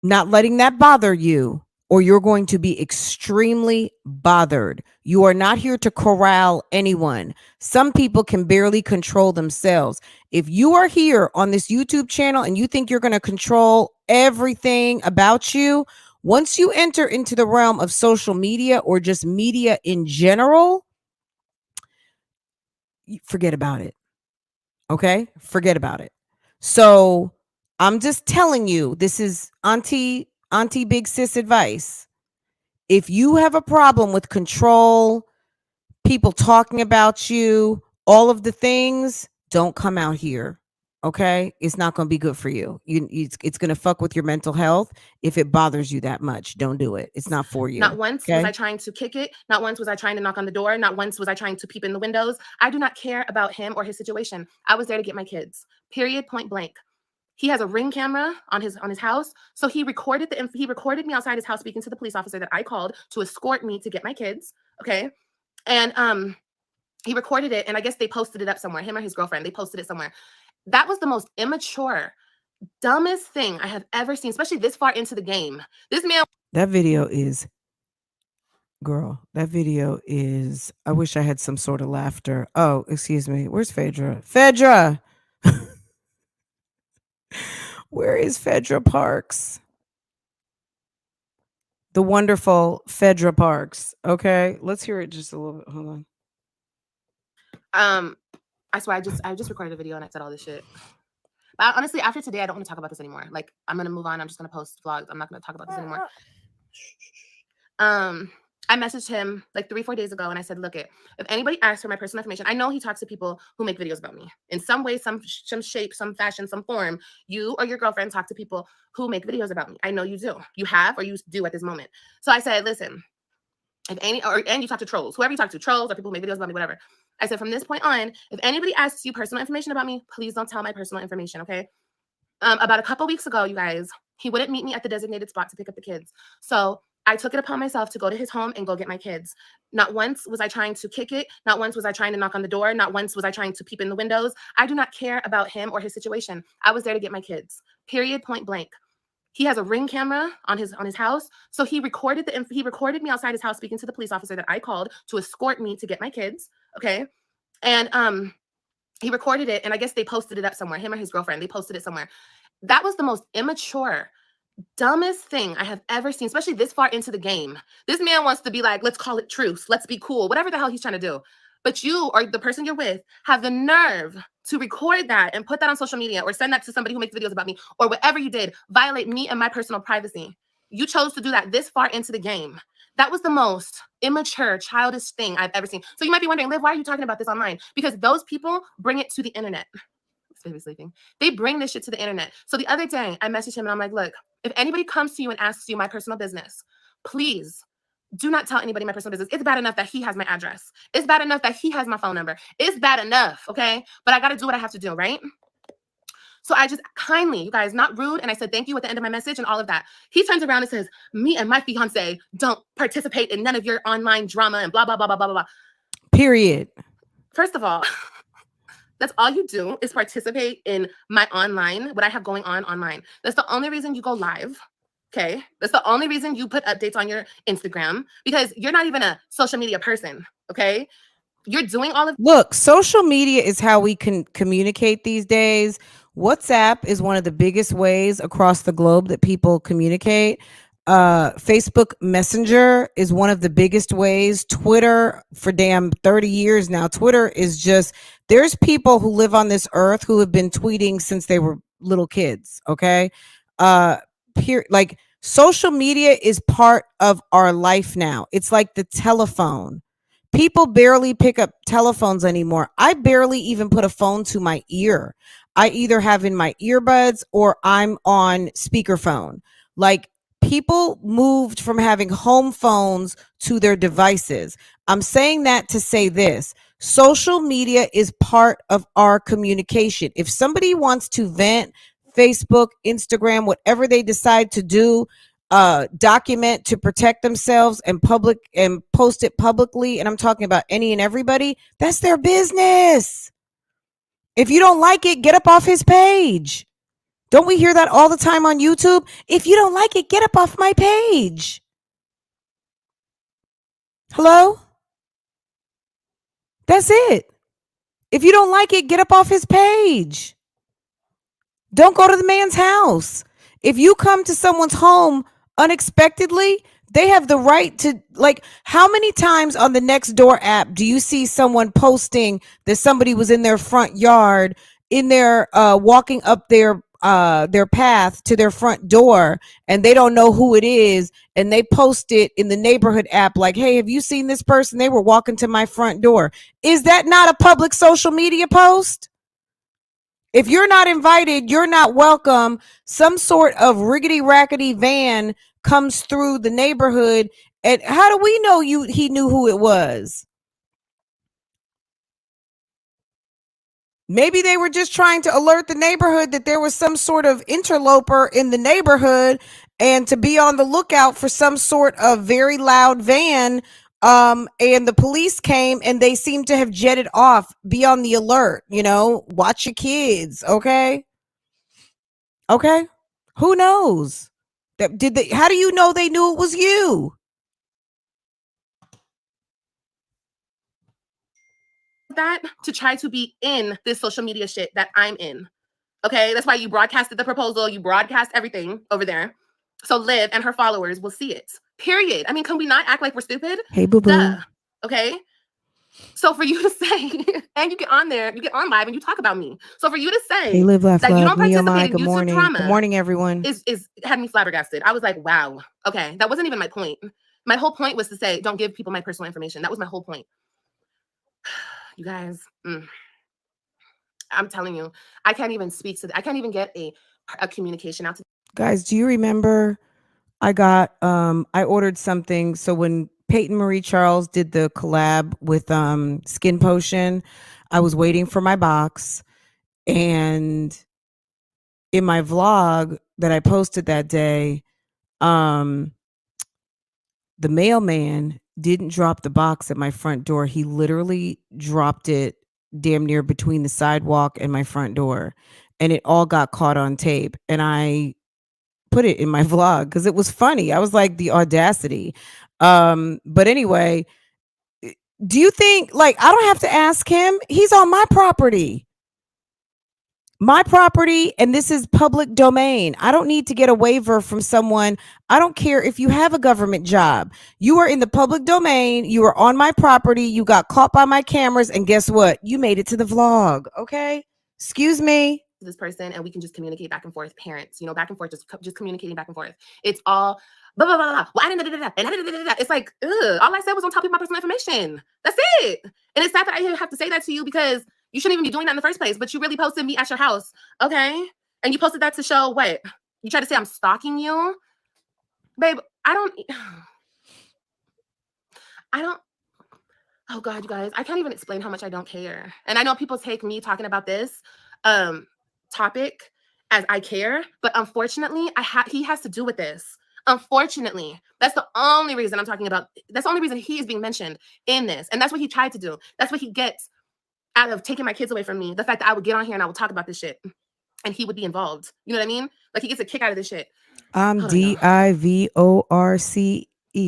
not letting that bother you, or you're going to be extremely bothered. You are not here to corral anyone. Some people can barely control themselves. If you are here on this YouTube channel and you think you're going to control everything about you, once you enter into the realm of social media or just media in general, forget about it. Okay, forget about it. So I'm just telling you, this is auntie big sis advice. If you have a problem with control, people talking about you, all of the things, don't come out here. Okay? It's not going to be good for you. It's going to fuck with your mental health. If it bothers you that much, don't do it. It's not for you. Not once was okay? I trying to kick it. Not once was I trying to knock on the door. Not once was I trying to peep in the windows. I do not care about him or his situation. I was there to get my kids. Period. Point blank. He has a Ring camera on his house, so he recorded me outside his house speaking to the police officer that I called to escort me to get my kids. Okay, and he recorded it, and I guess they posted it up somewhere. Him or his girlfriend, they posted it somewhere. That was the most immature, dumbest thing I have ever seen, especially this far into the game. This man. That video is, girl, that video is, I wish I had some sort of laughter. Oh, excuse me. Where's Phaedra? Phaedra! Where is Phaedra Parks? The wonderful Phaedra Parks. Okay, let's hear it just a little bit. Hold on. I swear, I just recorded a video and I said all this shit. But honestly, after today, I don't want to talk about this anymore. Like, I'm gonna move on. I'm just gonna post vlogs. I'm not gonna talk about this anymore. I messaged him like 3-4 days ago and I said, look, if anybody asks for my personal information, I know he talks to people who make videos about me in some way, some shape, some fashion, some form. You or your girlfriend talk to people who make videos about me. I know you do. You have, or you do at this moment. So I said, listen, and you talk to trolls, whoever you talk to, trolls or people who make videos about me, whatever. I said, from this point on, if anybody asks you personal information about me, please don't tell my personal information, okay? About a couple weeks ago, you guys, he wouldn't meet me at the designated spot to pick up the kids. So I took it upon myself to go to his home and go get my kids. Not once was I trying to kick it. Not once was I trying to knock on the door. Not once was I trying to peep in the windows. I do not care about him or his situation. I was there to get my kids. Period. Point blank. He has a Ring camera on his house, so he recorded me outside his house speaking to the police officer that I called to escort me to get my kids. Okay, and he recorded it, and I guess they posted it up somewhere. Him or his girlfriend, they posted it somewhere. That was the most immature, dumbest thing I have ever seen, especially this far into the game. This man wants to be like, let's call it truce, let's be cool, whatever the hell he's trying to do. But you or the person you're with have the nerve to record that and put that on social media or send that to somebody who makes videos about me or whatever you did, violate me and my personal privacy. You chose to do that this far into the game. That was the most immature, childish thing I've ever seen. So you might be wondering, Liv, why are you talking about this online? Because those people bring it to the internet. Baby sleeping. They bring this shit to the internet. So the other day, I messaged him and I'm like, look, if anybody comes to you and asks you my personal business, please do not tell anybody my personal business. It's bad enough that he has my address. It's bad enough that he has my phone number. It's bad enough, okay? But I got to do what I have to do, right? So I just kindly, you guys, not rude, and I said thank you at the end of my message and all of that. He turns around and says, me and my fiance don't participate in none of your online drama and blah, blah, blah, blah, blah, blah. Period. First of all, that's all you do is participate in my online, what I have going on online. That's the only reason you go live. Okay. That's the only reason you put updates on your Instagram, because you're not even a social media person. Okay. You're doing all of. Look, social media is how we can communicate these days. WhatsApp is one of the biggest ways across the globe that people communicate. Facebook Messenger is one of the biggest ways. Twitter, for damn 30 years now. Twitter is just, there's people who live on this earth who have been tweeting since they were little kids. Okay. Like, social media is part of our life now. It's like the telephone. People barely pick up telephones anymore. I barely even put a phone to my ear. I either have in my earbuds or I'm on speakerphone. Like, people moved from having home phones to their devices. I'm saying that to say this. Social media is part of our communication. If somebody wants to vent, Facebook, Instagram, whatever they decide to do, document to protect themselves and post it publicly, and I'm talking about any and everybody, that's their business. If you don't like it, get up off his page. Don't we hear that all the time on YouTube? If you don't like it, get up off my page. Hello? That's it. If you don't like it, get up off his page. Don't go to the man's house. If you come to someone's home unexpectedly, they have the right to, like, how many times on the Nextdoor app do you see someone posting that somebody was in their front yard, in their walking up their their path to their front door and they don't know who it is, and they post it in the neighborhood app like, hey, have you seen this person? They were walking to my front door. Is that not a public social media post? If you're not invited, you're not welcome. Some sort of rickety rackety van comes through the neighborhood, and how do we know he knew who it was? Maybe they were just trying to alert the neighborhood that there was some sort of interloper in the neighborhood and to be on the lookout for some sort of very loud van. And the police came and they seem to have jetted off. Be on the alert, watch your kids. Okay. Okay. Who knows? How do you know they knew it was you? That to try to be in this social media shit that I'm in. Okay, that's why you broadcasted the proposal, you broadcast everything over there. So Liv and her followers will see it. Period. I mean, can we not act like we're stupid? Hey, boo boo. Duh. Okay. So for you to say, and you get on there, you get on live and you talk about me. So for you to say hey, Live, laugh, that you don't me, oh participate my, in YouTube morning. drama, good morning, everyone. Is had me flabbergasted. I was like, wow. Okay, that wasn't even my point. My whole point was to say, don't give people my personal information. That was my whole point. You guys, I'm telling you, I can't even speak to. I can't even get a communication out to. Guys, do you remember? I ordered something. So when Peyton Marie Charles did the collab with Skin Potion, I was waiting for my box, and in my vlog that I posted that day, the mailman didn't drop the box at my front door. He literally dropped it damn near between the sidewalk and my front door, and it all got caught on tape. And I put it in my vlog because it was funny. I was like, the audacity. But anyway, do you think, like, I don't have to ask him? He's on my property. And this is public domain. I don't need to get a waiver from someone. I don't care if you have a government job. You are in the public domain. You are on my property. You got caught by my cameras, and guess what? You made it to the vlog. Okay, excuse me. This person, and we can just communicate back and forth. Parents, back and forth, just communicating back and forth. It's all blah blah blah blah. Well, I didn't da. It's like, all I said was don't tell people my personal information. That's it. And it's sad that I have to say that to you because you shouldn't even be doing that in the first place. But you really posted me at your house, okay? And you posted that to show what? You try to say I'm stalking you, babe. I don't. Oh God, you guys, I can't even explain how much I don't care. And I know people take me talking about this topic as I care, but unfortunately, he has to do with this. Unfortunately, that's the only reason I'm talking about. That's the only reason he is being mentioned in this, and that's what he tried to do. That's what he gets out of taking my kids away from me. The fact that I would get on here and I would talk about this shit, and he would be involved. You know what I mean? Like he gets a kick out of this shit. I'm DIVORCE. I'm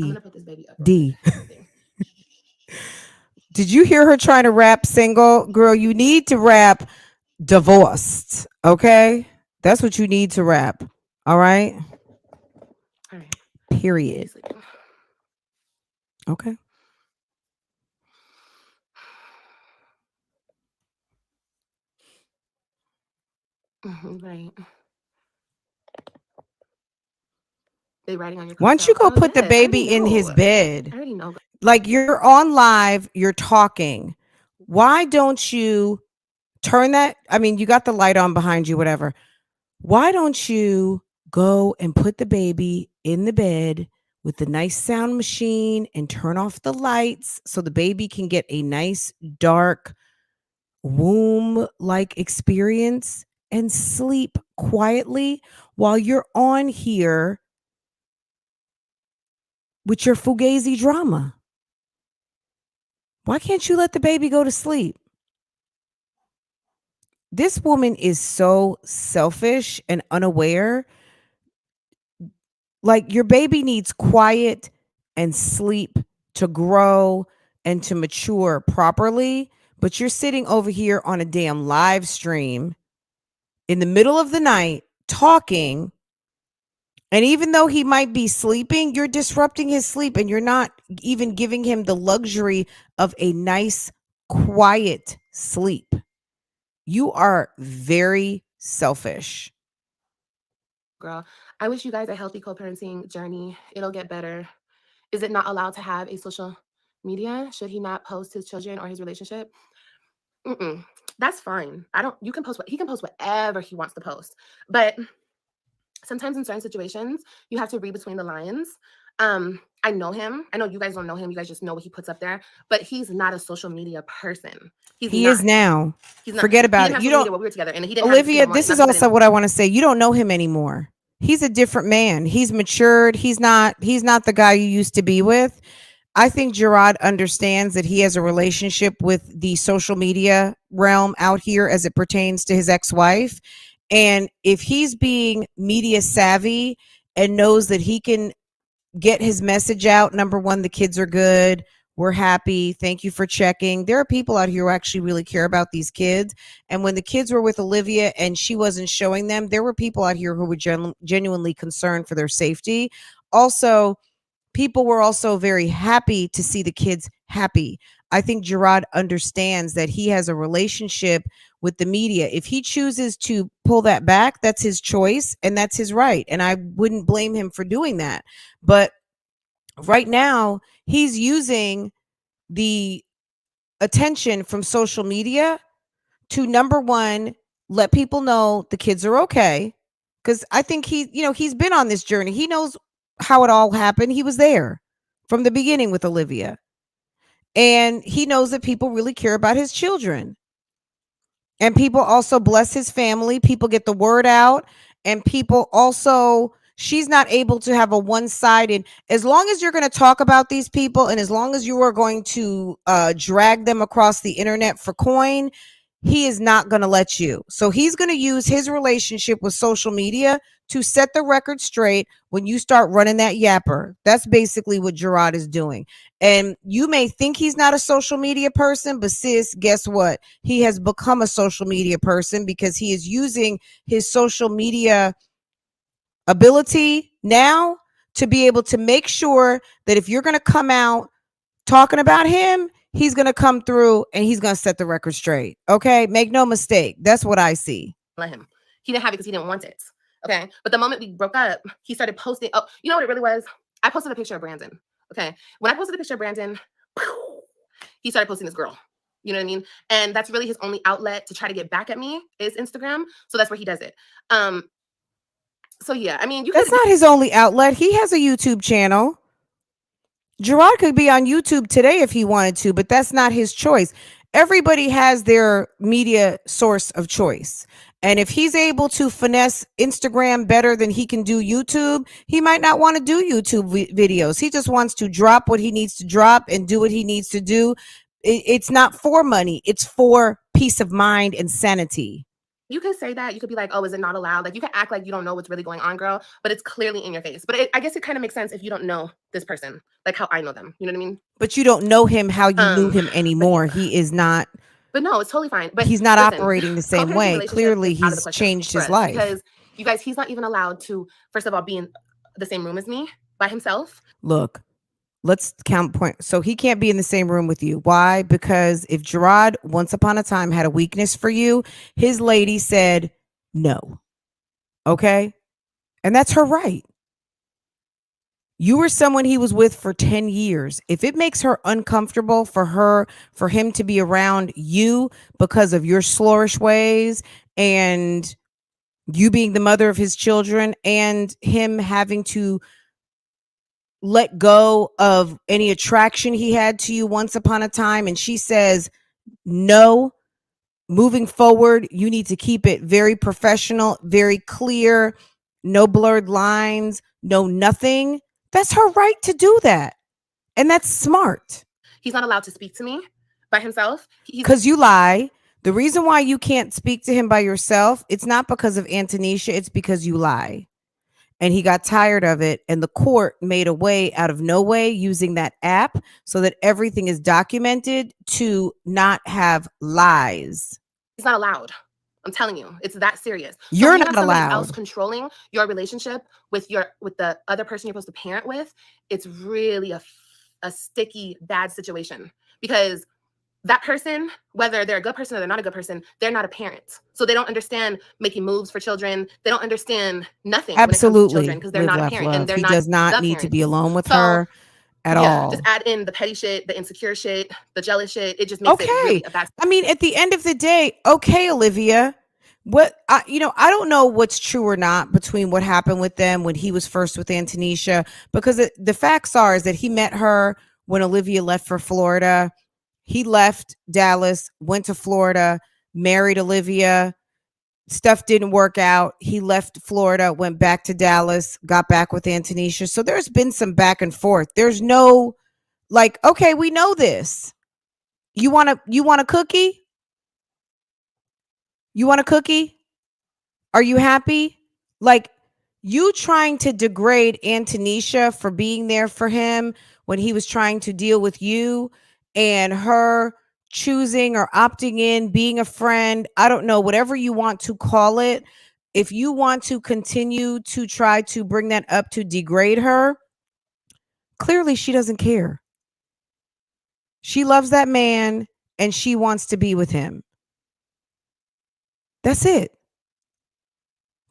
gonna put this baby up. D. Did you hear her trying to rap single? Girl, you need to rap divorced. Okay? That's what you need to rap. All right? All right. Period. Okay. Right. They writing on your. Why don't you go put the baby in his bed? I already know. Like you're on live, you're talking. Why don't you turn that? I mean, you got the light on behind you, whatever. Why don't you go and put the baby in the bed with the nice sound machine and turn off the lights so the baby can get a nice dark womb-like experience and sleep quietly while you're on here with your fugazi drama? Why can't you let the baby go to sleep? This woman is so selfish and unaware. Like your baby needs quiet and sleep to grow and to mature properly. But you're sitting over here on a damn live stream in the middle of the night talking. And even though he might be sleeping, you're disrupting his sleep and you're not even giving him the luxury of a nice, quiet sleep. You are very selfish. girl. I wish you guys a healthy co-parenting journey. It'll get better. Is it not allowed to have a social media? Should he not post his children or his relationship? That's fine. I don't. You can post what he can post whatever he wants to post, but sometimes in certain situations you have to read between the lines. I know him. I know you guys don't know him. You guys just know what he puts up there, but he's not a social media person. He is now. He's not. Forget about it. You don't. When we were together, and he didn't. Olivia, this is also what I want to say. You don't know him anymore. He's a different man. He's matured. He's not the guy you used to be with. I think Gerard understands that he has a relationship with the social media realm out here as it pertains to his ex-wife. And if he's being media savvy and knows that he can get his message out, number one, the kids are good. We're happy. Thank you for checking. There are people out here who actually really care about these kids. And when the kids were with Olivia and she wasn't showing them, there were people out here who were genuinely concerned for their safety. Also, people were also very happy to see the kids happy. I think Gerard understands that he has a relationship with the media. If he chooses to pull that back, that's his choice and that's his right. And I wouldn't blame him for doing that. But right now, he's using the attention from social media to, number one, let people know the kids are okay. Because I think he's been on this journey. He knows how it all happened. He was there from the beginning with Olivia. And he knows that people really care about his children. And people also bless his family. People get the word out. And people also, she's not able to have a one-sided, as long as you're going to talk about these people and as long as you are going to drag them across the internet for coin, he is not going to let you. So he's going to use his relationship with social media to set the record straight when you start running that yapper. That's basically what Gerard is doing. And you may think he's not a social media person, but sis, guess what? He has become a social media person because he is using his social media ability now to be able to make sure that if you're going to come out talking about him, he's going to come through and he's going to set the record straight. Okay. Make no mistake. That's what I see. Let him. He didn't have it because he didn't want it. Okay. But the moment we broke up, he started posting. Oh, you know what it really was? I posted a picture of Brandon. Okay. When I posted a picture of Brandon, he started posting this girl. You know what I mean? And that's really his only outlet to try to get back at me is Instagram. So that's where he does it. So yeah, I mean, that's not his only outlet. He has a YouTube channel. Gerard could be on YouTube today if he wanted to, but that's not his choice. Everybody has their media source of choice. And if he's able to finesse Instagram better than he can do YouTube, he might not want to do YouTube videos. He just wants to drop what he needs to drop and do what he needs to do. It's not for money. It's for peace of mind and sanity. You can say that. You could be like, oh, is it not allowed? Like, you can act like you don't know what's really going on, girl, but it's clearly in your face. But I guess it kind of makes sense if you don't know this person, like how I know them. You know what I mean? But you don't know him how you knew him anymore. He is not. But no, it's totally fine. But he's not operating the same way. Clearly, he's changed his life. Because you guys, he's not even allowed to, first of all, be in the same room as me by himself. Look. Let's count points. So he can't be in the same room with you. Why? Because if Gerard once upon a time had a weakness for you, his lady said no. Okay? And that's her right. You were someone he was with for 10 years. If it makes her uncomfortable for him to be around you because of your slorish ways and you being the mother of his children and him having to let go of any attraction he had to you once upon a time, and she says no, moving forward you need to keep it very professional, very clear, no blurred lines, no nothing. That's her right to do that, and that's smart. He's not allowed to speak to me by himself because you lie. The reason why you can't speak to him by yourself, it's not because of Antonisha, it's because you lie. And he got tired of it. And the court made a way out of no way using that app so that everything is documented to not have lies. He's not allowed. I'm telling you, it's that serious. You're not allowed. Else controlling your relationship with the other person you're supposed to parent with. It's really a sticky, bad situation because that person, whether they're a good person or they're not a good person, they're not a parent. So they don't understand making moves for children. They don't understand nothing when it comes to children Absolutely. because they're Live, not a laugh, parent and love. they're He not does not the need to be parents. alone with So her at yeah, just all. add in the petty shit, the insecure shit, the jealous shit. It just makes it Okay. really a bad. I mean, at the end of the day, okay, Olivia, what I don't know what's true or not between what happened with them when he was first with Antonisha, because the facts are is that he met her when Olivia left for Florida. He left Dallas, went to Florida, married Olivia. Stuff didn't work out. He left Florida, went back to Dallas, got back with Antonisha. So there's been some back and forth. There's no like, okay, we know this. You want a cookie? You want a cookie? Are you happy? Like, you trying to degrade Antonisha for being there for him when he was trying to deal with you, and her choosing or opting in, being a friend, I don't know, whatever you want to call it. If you want to continue to try to bring that up to degrade her, clearly she doesn't care. She loves that man and she wants to be with him. That's it.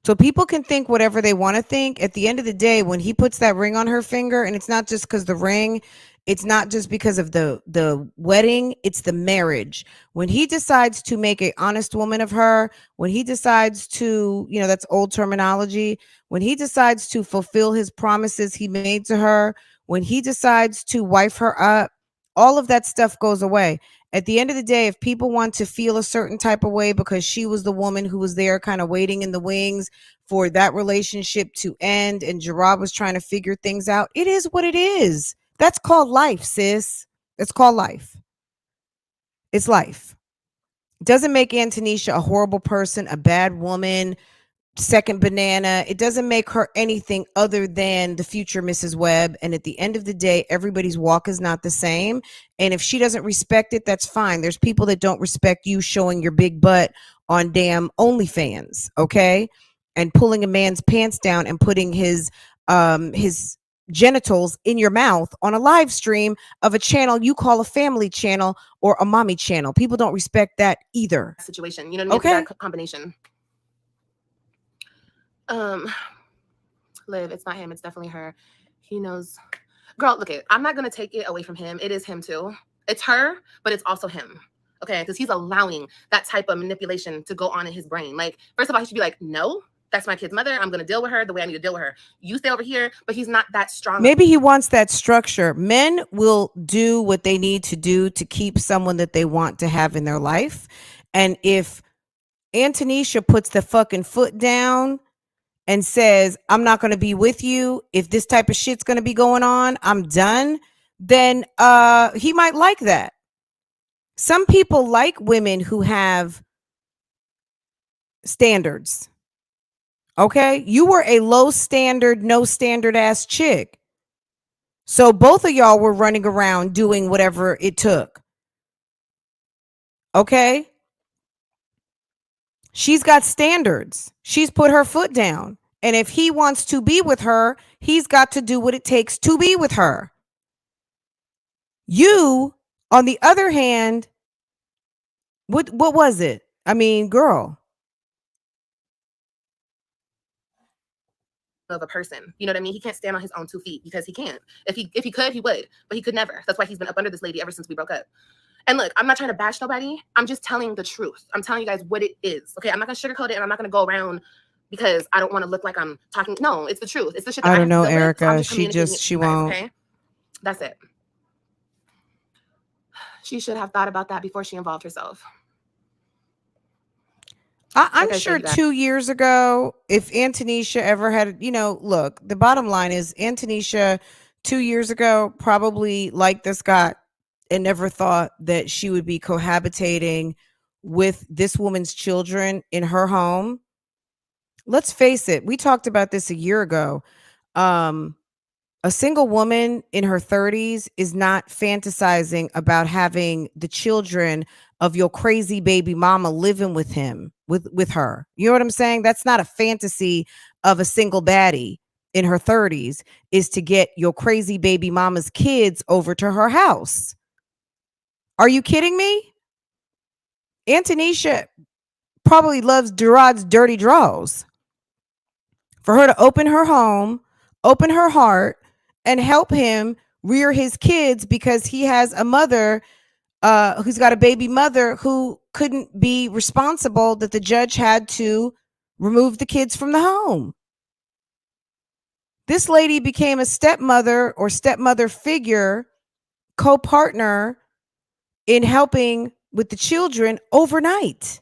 So people can think whatever they want to think. At the end of the day, when he puts that ring on her finger, and it's not just because the ring, it's not just because of the wedding, it's the marriage. When he decides to make an honest woman of her, when he decides to, that's old terminology, when he decides to fulfill his promises he made to her, when he decides to wife her up, all of that stuff goes away. At the end of the day, if people want to feel a certain type of way because she was the woman who was there kind of waiting in the wings for that relationship to end and Gerard was trying to figure things out, it is what it is. That's called life, sis. It's called life. It's life. Doesn't make Antonisha a horrible person, a bad woman, second banana. It doesn't make her anything other than the future Mrs. Webb. And at the end of the day, everybody's walk is not the same. And if she doesn't respect it, that's fine. There's people that don't respect you showing your big butt on damn OnlyFans, okay? And pulling a man's pants down and putting his genitals in your mouth on a live stream of a channel you call a family channel or a mommy channel. People don't respect that either. Situation, you know what I mean? Okay. It's a bad combination. Liv, it's not him, it's definitely her. He knows. Girl, look it, I'm not gonna take it away from him. It is him too. It's her, but it's also him. Okay, because he's allowing that type of manipulation to go on in his brain. Like, first of all, he should be like, no, that's my kid's mother. I'm gonna deal with her the way I need to deal with her. You stay over here, but he's not that strong. Maybe he wants that structure. Men will do what they need to do to keep someone that they want to have in their life. And if Antonisha puts the fucking foot down and says, I'm not going to be with you, if this type of shit's going to be going on, I'm done, then he might like that. Some people like women who have standards. Okay? You were a low standard, no standard ass chick. So both of y'all were running around doing whatever it took. Okay? She's got standards. She's put her foot down. And if he wants to be with her, he's got to do what it takes to be with her. You, on the other hand, what was it? I mean, girl. Of a person, you know what I mean? He can't stand on his own 2 feet because he can't. If he could, he would, but he could never. That's why he's been up under this lady ever since we broke up. And look, I'm not trying to bash nobody. I'm just telling the truth. I'm telling you guys what it is. Okay, I'm not gonna sugarcoat it, and I'm not gonna go around because I don't want to look like I'm talking. No, it's the truth. It's the shit that I don't know, have to deal with, so I'm Erica. just communicating She it to you guys, won't. okay? That's it. She should have thought about that before she involved herself. I'm Like I sure said, you guys. 2 years ago, if Antonisha ever had, look, the bottom line is Antonisha 2 years ago probably liked this guy and never thought that she would be cohabitating with this woman's children in her home. Let's face it. We talked about this a year ago. A single woman in her 30s is not fantasizing about having the children of your crazy baby mama living with him, with her. You know what I'm saying? That's not a fantasy of a single baddie in her 30s, is to get your crazy baby mama's kids over to her house. Are you kidding me? Antonisha probably loves Gerard's dirty draws. For her to open her home, open her heart, and help him rear his kids because he has a mother who's got a baby mother who couldn't be responsible, that the judge had to remove the kids from the home. This lady became a stepmother or stepmother figure, co-partner in helping with the children overnight.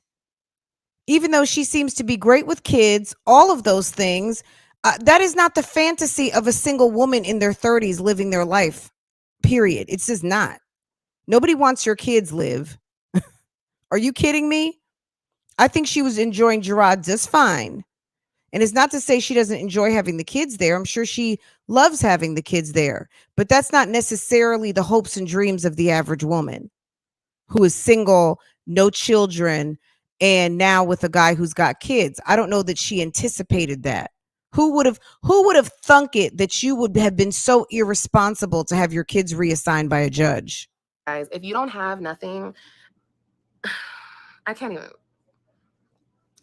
Even though she seems to be great with kids, all of those things, that is not the fantasy of a single woman in their 30s living their life, period. It's just not. Nobody wants your kids live. Are you kidding me? I think she was enjoying Gerard just fine. And it's not to say she doesn't enjoy having the kids there. I'm sure she loves having the kids there. But that's not necessarily the hopes and dreams of the average woman who is single, no children, and now with a guy who's got kids. I don't know that she anticipated that. Who would have thunk it that you would have been so irresponsible to have your kids reassigned by a judge? Guys, if you don't have nothing, I can't even.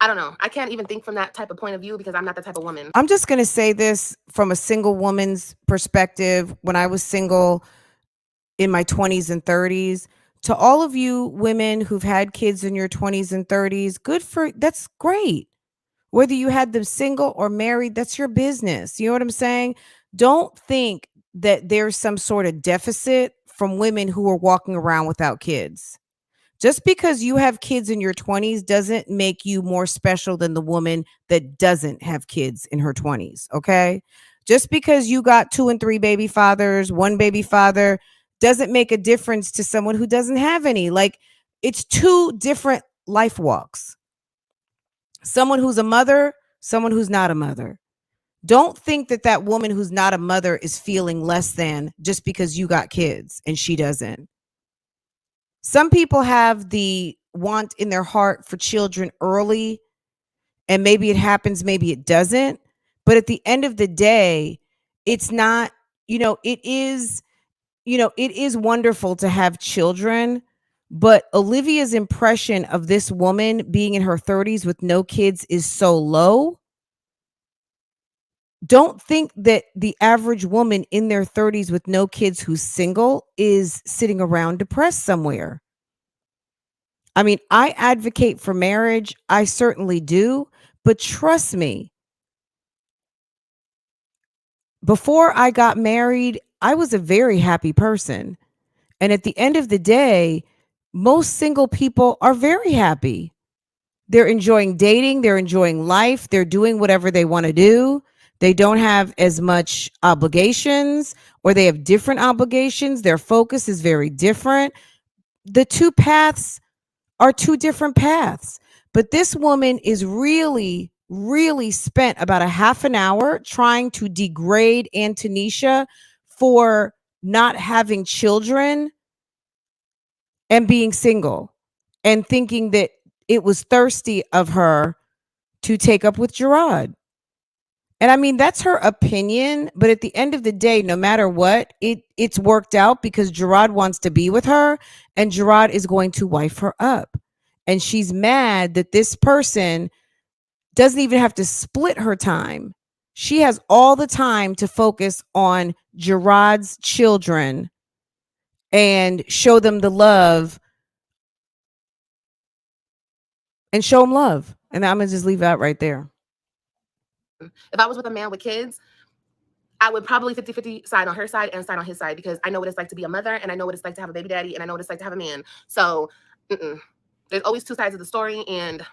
I don't know. I can't even think from that type of point of view because I'm not the type of woman. I'm just going to say this from a single woman's perspective. When I was single in my 20s and 30s, to all of you women who've had kids in your 20s and 30s, that's great. Whether you had them single or married, that's your business. You know what I'm saying? Don't think that there's some sort of deficit from women who are walking around without kids. Just because you have kids in your 20s doesn't make you more special than the woman that doesn't have kids in her 20s, okay? Just because you got 2 and 3 baby fathers, 1 baby father, doesn't make a difference to someone who doesn't have any. Like, it's 2 different life walks. Someone who's a mother, someone who's not a mother. Don't think that that woman who's not a mother is feeling less than just because you got kids and she doesn't. Some people have the want in their heart for children early, and maybe it happens, maybe it doesn't. But at the end of the day, it's not, it is wonderful to have children. But Olivia's impression of this woman being in her 30s with no kids is so low. Don't think that the average woman in their 30s with no kids who's single is sitting around depressed somewhere. I mean, I advocate for marriage. I certainly do. But trust me, before I got married, I was a very happy person. And at the end of the day, most single people are very happy. They're enjoying dating. They're enjoying life. They're doing whatever they want to do. They don't have as much obligations, or they have different obligations. Their focus is very different. The 2 paths are 2 different paths. But this woman is really, really spent about a half an hour trying to degrade Antonisha for not having children and being single, and thinking that it was thirsty of her to take up with Gerard. And I mean, that's her opinion, but at the end of the day, no matter what, it's worked out because Gerard wants to be with her, and Gerard is going to wife her up. And she's mad that this person doesn't even have to split her time. She has all the time to focus on Gerard's children and show them the love and show them love. And I'm going to just leave it out right there. If I was with a man with kids, I would probably 50-50 side on her side and side on his side, because I know what it's like to be a mother, and I know what it's like to have a baby daddy, and I know what it's like to have a man. So there's always 2 sides of the story. And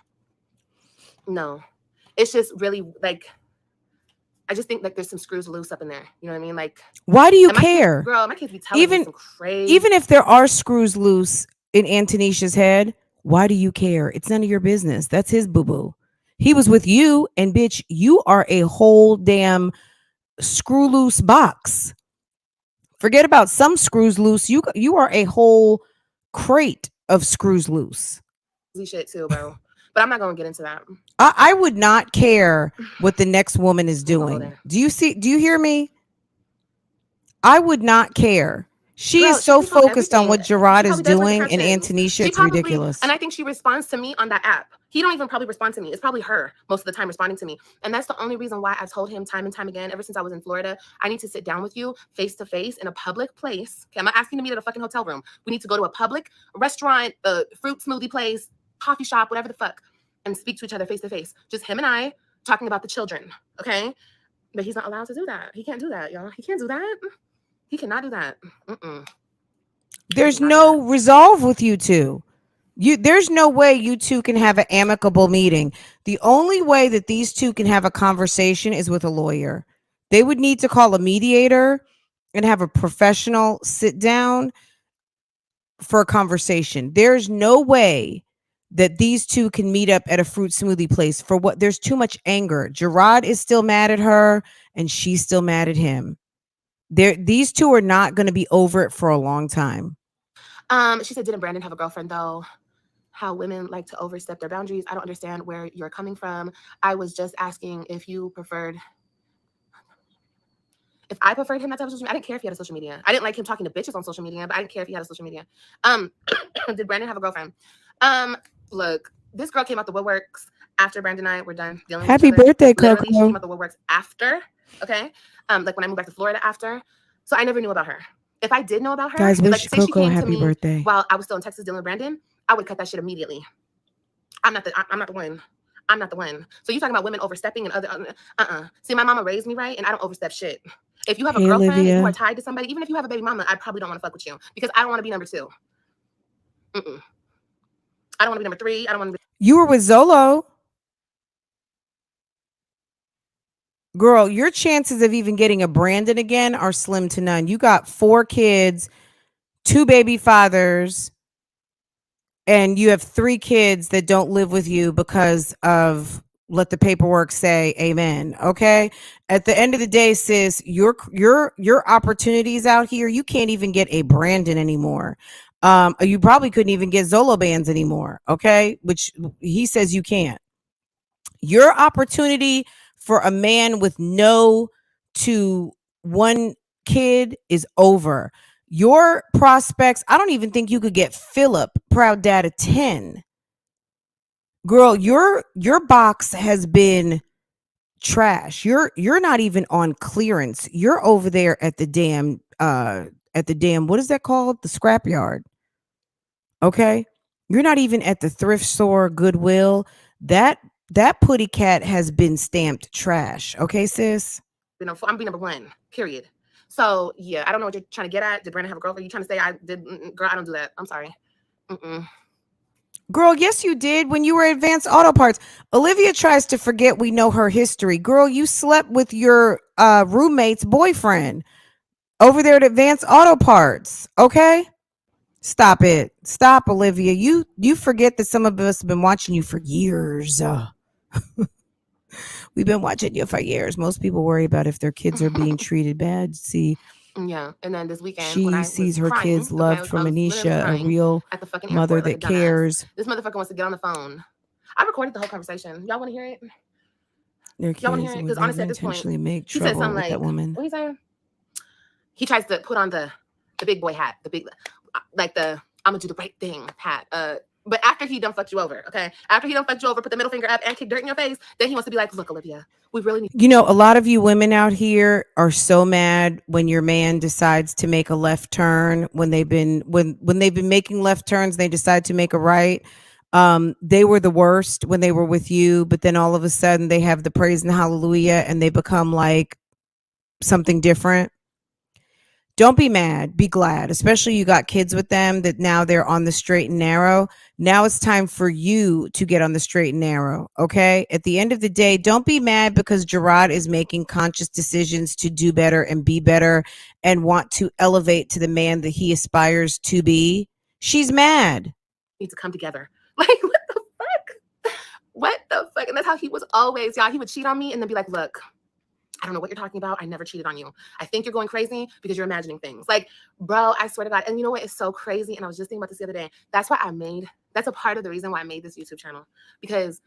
no, it's just really like, I just think like there's some screws loose up in there. You know what I mean? Like, why do you and my care? Kids, girl, my kids be telling me some crazy. Even if there are screws loose in Antonisha's head, why do you care? It's none of your business. That's his boo-boo. He was with you, and bitch, you are a whole damn screw loose box. Forget about some screws loose. You are a whole crate of screws loose. Shit too, bro. But I'm not gonna get into that. I would not care what the next woman is doing. Do you hear me? I would not care. She Girl, is she so controls focused on everything. what She Gerard is probably does like the doing and Kardashians. Antonisha, She it's probably, ridiculous. and I think she responds to me on that app. He don't even probably respond to me. It's probably her most of the time responding to me. And that's the only reason why I've told him time and time again, ever since I was in Florida, I need to sit down with you face to face in a public place. Okay, I'm not asking you to meet at a fucking hotel room. We need to go to a public restaurant, fruit smoothie place, coffee shop, whatever the fuck, and speak to each other face to face. Just him and I talking about the children, okay? But he's not allowed to do that. He can't do that, y'all. He can't do that. He cannot do that. There's no resolve with you two. There's no way you two can have an amicable meeting. The only way that these two can have a conversation is with a lawyer. They would need to call a mediator and have a professional sit down for a conversation. There's no way that these two can meet up at a fruit smoothie place for what? There's too much anger. Gerard is still mad at her and she's still mad at him. These two are not going to be over it for a long time. She said, didn't Brandon have a girlfriend though? How women like to overstep their boundaries. I don't understand where you're coming from. I was just asking if you preferred, if I preferred him not to have social media. I didn't care if he had a social media. I didn't like him talking to bitches on social media, but I didn't care if he had a social media. Did Brandon have a girlfriend? Look, this girl came out the woodworks after Brandon and I were done dealing with each other. Happy birthday, Literally, she Coco. came out the woodworks after, okay? Like when I moved back to Florida after. So I never knew about her. If I did know about her, Guys, like wish say she Coco came to happy me birthday. while I was still in Texas dealing with Brandon, I would cut that shit immediately. I'm not the one. I'm not the one. So you talking about women overstepping and other See, my mama raised me right, and I don't overstep shit. If you have a girlfriend and you are tied to somebody, even if you have a baby mama, I probably don't want to fuck with you because I don't want to be number 2. I don't want to be number 3. I don't want to be. You were with Zolo. Girl, your chances of even getting a Brandon again are slim to none. You got 4 kids, 2 baby fathers, and you have 3 kids that don't live with you because of, let the paperwork say amen. Okay. At the end of the day, sis, your opportunities out here, you can't even get a Brandon anymore. You probably couldn't even get Zolo bands anymore. Okay. Which he says you can't. Your opportunity for a man with no to 1 kid is over. Your prospects, I don't even think you could get Philip, proud dad of 10. Girl, your box has been trash. You're not even on clearance. You're over there at the damn what is that called? The scrapyard. Okay? You're not even at the thrift store, Goodwill. That putty cat has been stamped trash. Okay, sis? You know, I'm being number 1, period. So yeah, I don't know what you're trying to get at. Did Brandon have a girlfriend? You trying to say I did? Girl, I don't do that. I'm sorry. Girl, yes, you did when you were at Advanced Auto Parts. Olivia tries to forget we know her history. Girl, you slept with your roommate's boyfriend over there at Advanced Auto Parts. Okay? Stop it. Stop, Olivia. You forget that some of us have been watching you for years. We've been watching you for years. Most people worry about if their kids are being treated bad. See, yeah, and then this weekend she when I sees was her crying, kids loved from I was literally Anisha, a crying real at the fucking mother airport, like that a dumbass. cares. This motherfucker wants to get on the phone. I recorded the whole conversation. Y'all want to hear it? Their Y'all want to kids hear it? would Because honestly, never at this point, intentionally make he said trouble something with like, that woman. what he saying? He tries to put on the big boy hat, the big, like the I'm gonna do the right thing hat. But after he done fucked you over, okay? After he done fucked you over, put the middle finger up and kick dirt in your face, then he wants to be like, look, Olivia, we really need. You know, a lot of you women out here are so mad when your man decides to make a left turn, when they've been making left turns, they decide to make a right. They were the worst when they were with you, but then all of a sudden they have the praise and hallelujah and they become like something different. Don't be mad, be glad, especially you got kids with them that now they're on the straight and narrow. Now it's time for you to get on the straight and narrow. Okay. At the end of the day, don't be mad because Gerard is making conscious decisions to do better and be better and want to elevate to the man that he aspires to be. She's mad. Need to come together. Like, what the fuck? What the fuck? And that's how he was always, y'all. He would cheat on me and then be like, look, I don't know what you're talking about. I never cheated on you. I think you're going crazy because you're imagining things. Like, bro, I swear to God. And you know what is so crazy? And I was just thinking about this the other day. That's a part of the reason why I made this YouTube channel. Because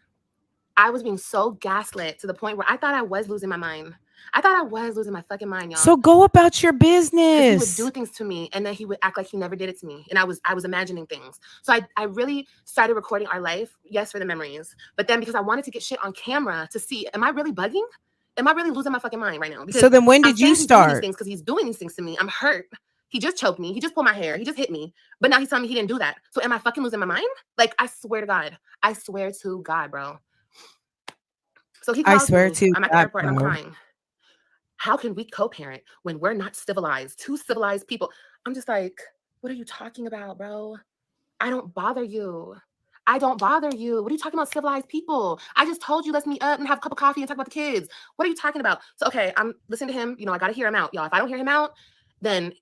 I was being so gaslit to the point where I thought I was losing my mind. I thought I was losing my fucking mind, y'all. So go about your Because he would business. do things to me and then he would act like he never did it to me. And I was imagining things. So I really started recording our life, yes, for the memories. But then because I wanted to get shit on camera to see, am I really bugging? Am I really losing my fucking mind right now? Because So then when I'm did you saying he's doing these start? things because he's doing these things to me. I'm hurt. He just choked me. He just pulled my hair. He just hit me. But now he's telling me he didn't do that. So am I fucking losing my mind? Like, I swear to God. I swear to God, bro. So he I calls swear me. to I'm at the God, airport and I'm bro. crying. How can we co-parent when we're not civilized? Two civilized people. I'm just like, what are you talking about, bro? I don't bother you. I don't bother you. What are you talking about, civilized people? I just told you, let's meet up and have a cup of coffee and talk about the kids. What are you talking about? So, okay, I'm listening to him. You know, I got to hear him out, y'all. If I don't hear him out, then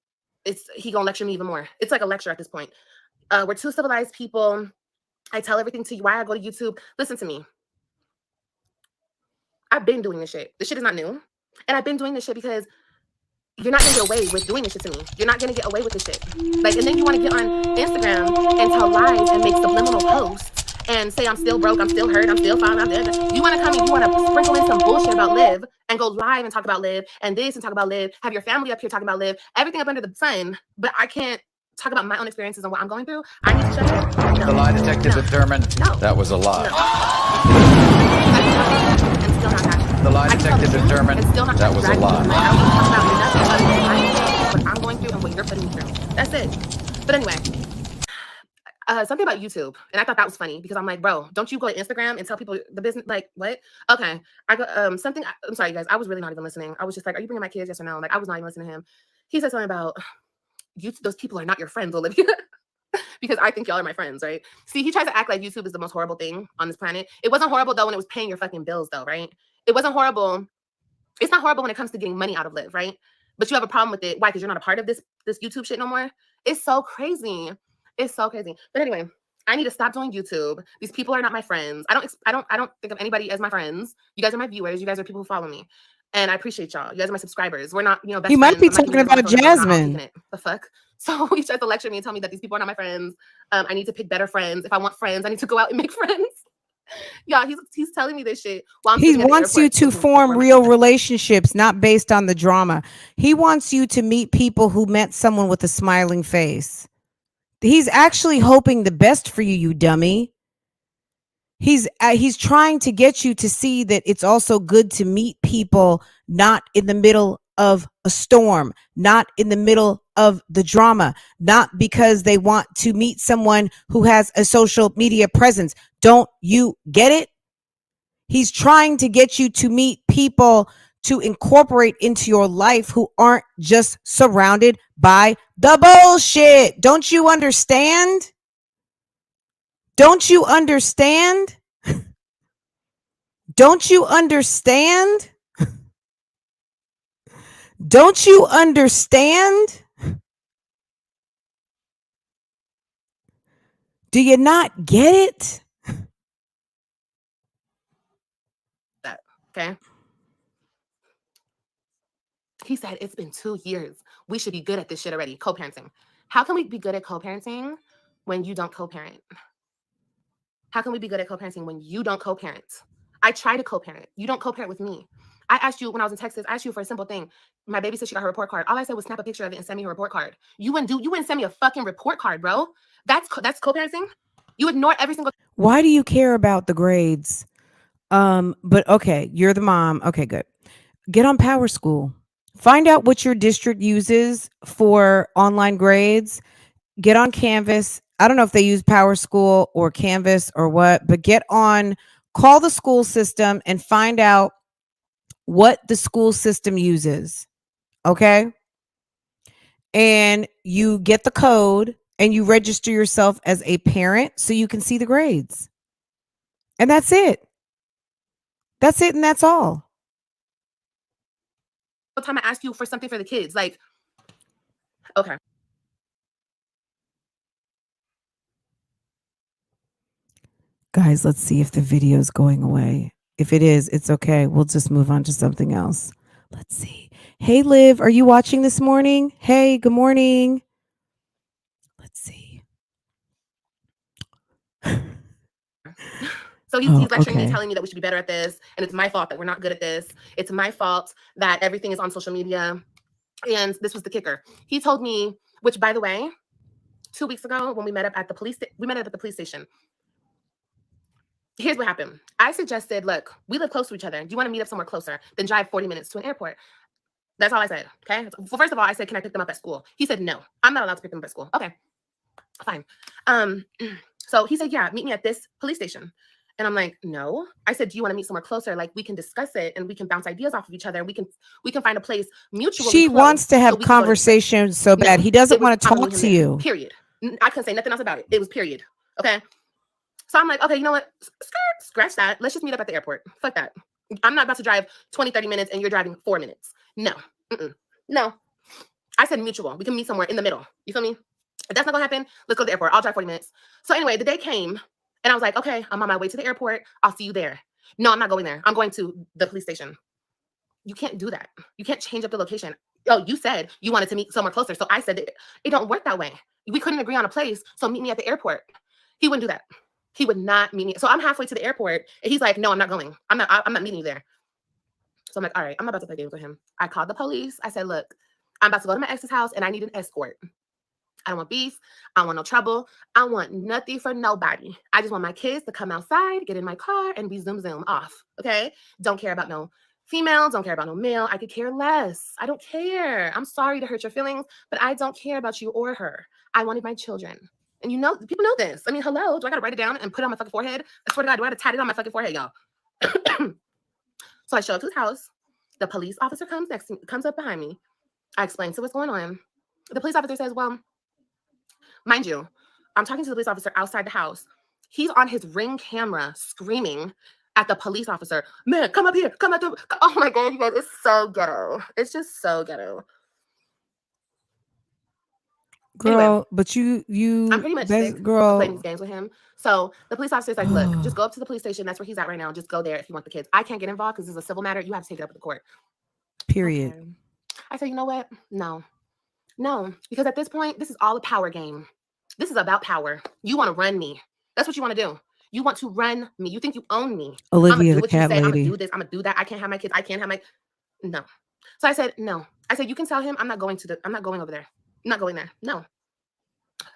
he gonna lecture me even more. It's like a lecture at this point. We're two civilized people. I tell everything to you. Why I go to YouTube. Listen to me. I've been doing this shit. This shit is not new. And I've been doing this shit because you're not gonna get away with doing this shit to me. You're not gonna get away with this shit. Like, and then you want to get on Instagram and tell lies and make subliminal posts and say I'm still broke, I'm still hurt, I'm still fine, I'm dead. You want to come and you want to sprinkle in some bullshit about Liv and go live and talk about Liv and this and talk about Liv, have your family up here talking about Liv, everything up under the sun, but I can't talk about my own experiences and what I'm going through. I need to shut up. No. The lie detector determined that was a lie. And still not that. The lie detector determined that was a lie. I don't talk about nothing what I'm going through and what you're putting me through. That's it. But anyway, something about YouTube, and I thought that was funny because I'm like, bro, don't you go to Instagram and tell people the business? Like, what? Okay, I go something. I'm sorry, you guys. I was really not even listening. I was just like, are you bringing my kids? Yes or no? Like, I was not even listening to him. He said something about you. Those people are not your friends, Olivia. Because I think y'all are my friends, right? See, he tries to act like YouTube is the most horrible thing on this planet. It wasn't horrible though when it was paying your fucking bills, though, right? It wasn't horrible. It's not horrible when it comes to getting money out of Liv, right? But you have a problem with it. Why? Because you're not a part of this YouTube shit no more. It's so crazy. It's so crazy. But anyway, I need to stop doing YouTube. These people are not my friends. I don't think of anybody as my friends. You guys are my viewers. You guys are people who follow me. And I appreciate y'all. You guys are my subscribers. We're not, best You might friends. be I'm not talking about Jasmine. the fuck? So he tries to lecture me and tell me that these people are not my friends. I need to pick better friends. If I want friends, I need to go out and make friends. Yeah, he's telling me this shit while I'm He wants you to form real relationships, not based on the drama. He wants you to meet people who met someone with a smiling face. He's actually hoping the best for you, you dummy. He's trying to get you to see that it's also good to meet people not in the middle of a storm, not in the middle of the drama, not because they want to meet someone who has a social media presence. Don't you get it? He's trying to get you to meet people to incorporate into your life who aren't just surrounded by the bullshit. Don't you understand? Don't you understand? Don't you understand? Don't you understand? Do you not get it? that. Okay. He said, it's been 2 years. We should be good at this shit already. Co-parenting. How can we be good at co-parenting when you don't co-parent? How can we be good at co-parenting when you don't co-parent? I try to co-parent. You don't co-parent with me. I asked you when I was in Texas, I asked you for a simple thing. My baby said she got her report card. All I said was snap a picture of it and send me her report card. You wouldn't send me a fucking report card, bro. That's co-parenting. You ignore every single. Why do you care about the grades? But okay, you're the mom. Okay, good. Get on Power School. Find out what your district uses for online grades. Get on Canvas. I don't know if they use Power School or Canvas or what, but call the school system and find out what the school system uses. Okay? And you get the code and you register yourself as a parent so you can see the grades. And that's it. That's it and that's all. Time I ask you for something for the kids, like, okay. Guys, let's see if the video is going away. If it is, it's okay. We'll just move on to something else. Let's see. Hey, Liv, are you watching this morning? Hey, good morning. Let's see. So So he's lecturing me, telling me that we should be better at this, and it's my fault that we're not good at this. It's my fault that everything is on social media. And this was the kicker. He told me, which by the way, 2 weeks ago when we met up at the police station. Here's what happened. I suggested, look, we live close to each other. Do you want to meet up somewhere closer than drive 40 minutes to an airport? That's all I said. Okay. Well, first of all, I said, can I pick them up at school? He said, no, I'm not allowed to pick them up at school. Okay, fine. So he said, yeah, meet me at this police station. And I'm like, no. I said, do you want to meet somewhere closer? Like we can discuss it and we can bounce ideas off of each other. We can find a place mutually. She wants to have conversations so bad. He doesn't want to talk to you. Period. I couldn't say nothing else about it. It was period. Okay. So I'm like, okay, you know what? Scratch that. Let's just meet up at the airport. Fuck that. I'm not about to drive 20, 30 minutes and you're driving 4 minutes. No. No. I said mutual. We can meet somewhere in the middle. You feel me? If that's not gonna happen, let's go to the airport. I'll drive 40 minutes. So anyway, the day came and I was like, okay, I'm on my way to the airport. I'll see you there. No, I'm not going there. I'm going to the police station. You can't do that. You can't change up the location. Oh, you said you wanted to meet somewhere closer. So I said it don't work that way. We couldn't agree on a place. So meet me at the airport. He wouldn't do that. He would not meet me. So I'm halfway to the airport and he's like, no, I'm not going. I'm not meeting you there. So I'm like, all right, I'm about to play games with him. I called the police. I said, look, I'm about to go to my ex's house and I need an escort. I don't want beef. I don't want no trouble. I want nothing for nobody. I just want my kids to come outside, get in my car, and be zoom off. Okay? Don't care about no female. Don't care about no male. I could care less. I don't care. I'm sorry to hurt your feelings, but I don't care about you or her. I wanted my children. And you know, people know this. I mean, hello, do I got to write it down and put it on my fucking forehead? I swear to God, do I got to tat it on my fucking forehead, y'all? So I show up to his house. The police officer comes up behind me. I explain to what's going on. The police officer says, well, mind you, I'm talking to the police officer outside the house. He's on his Ring camera screaming at the police officer, man, come up here, come up. Oh my God, you guys, it's so ghetto. It's just so ghetto. Girl, anyway, but you I'm pretty much sick of playing these games with him. So the police officer is like, look, just go up to the police station. That's where he's at right now. Just go there if you want the kids. I can't get involved because this is a civil matter. You have to take it up with the court. Period. Okay. I said, you know what? No, because at this point, this is all a power game. This is about power. You want to run me. That's what you want to do. You want to run me. You think you own me. Olivia, the cat lady. I'm going to do this. I'm going to do that. I can't have my kids. I can't have my... No. So I said, no. I said, you can tell him I'm not going over there. I'm not going there. No.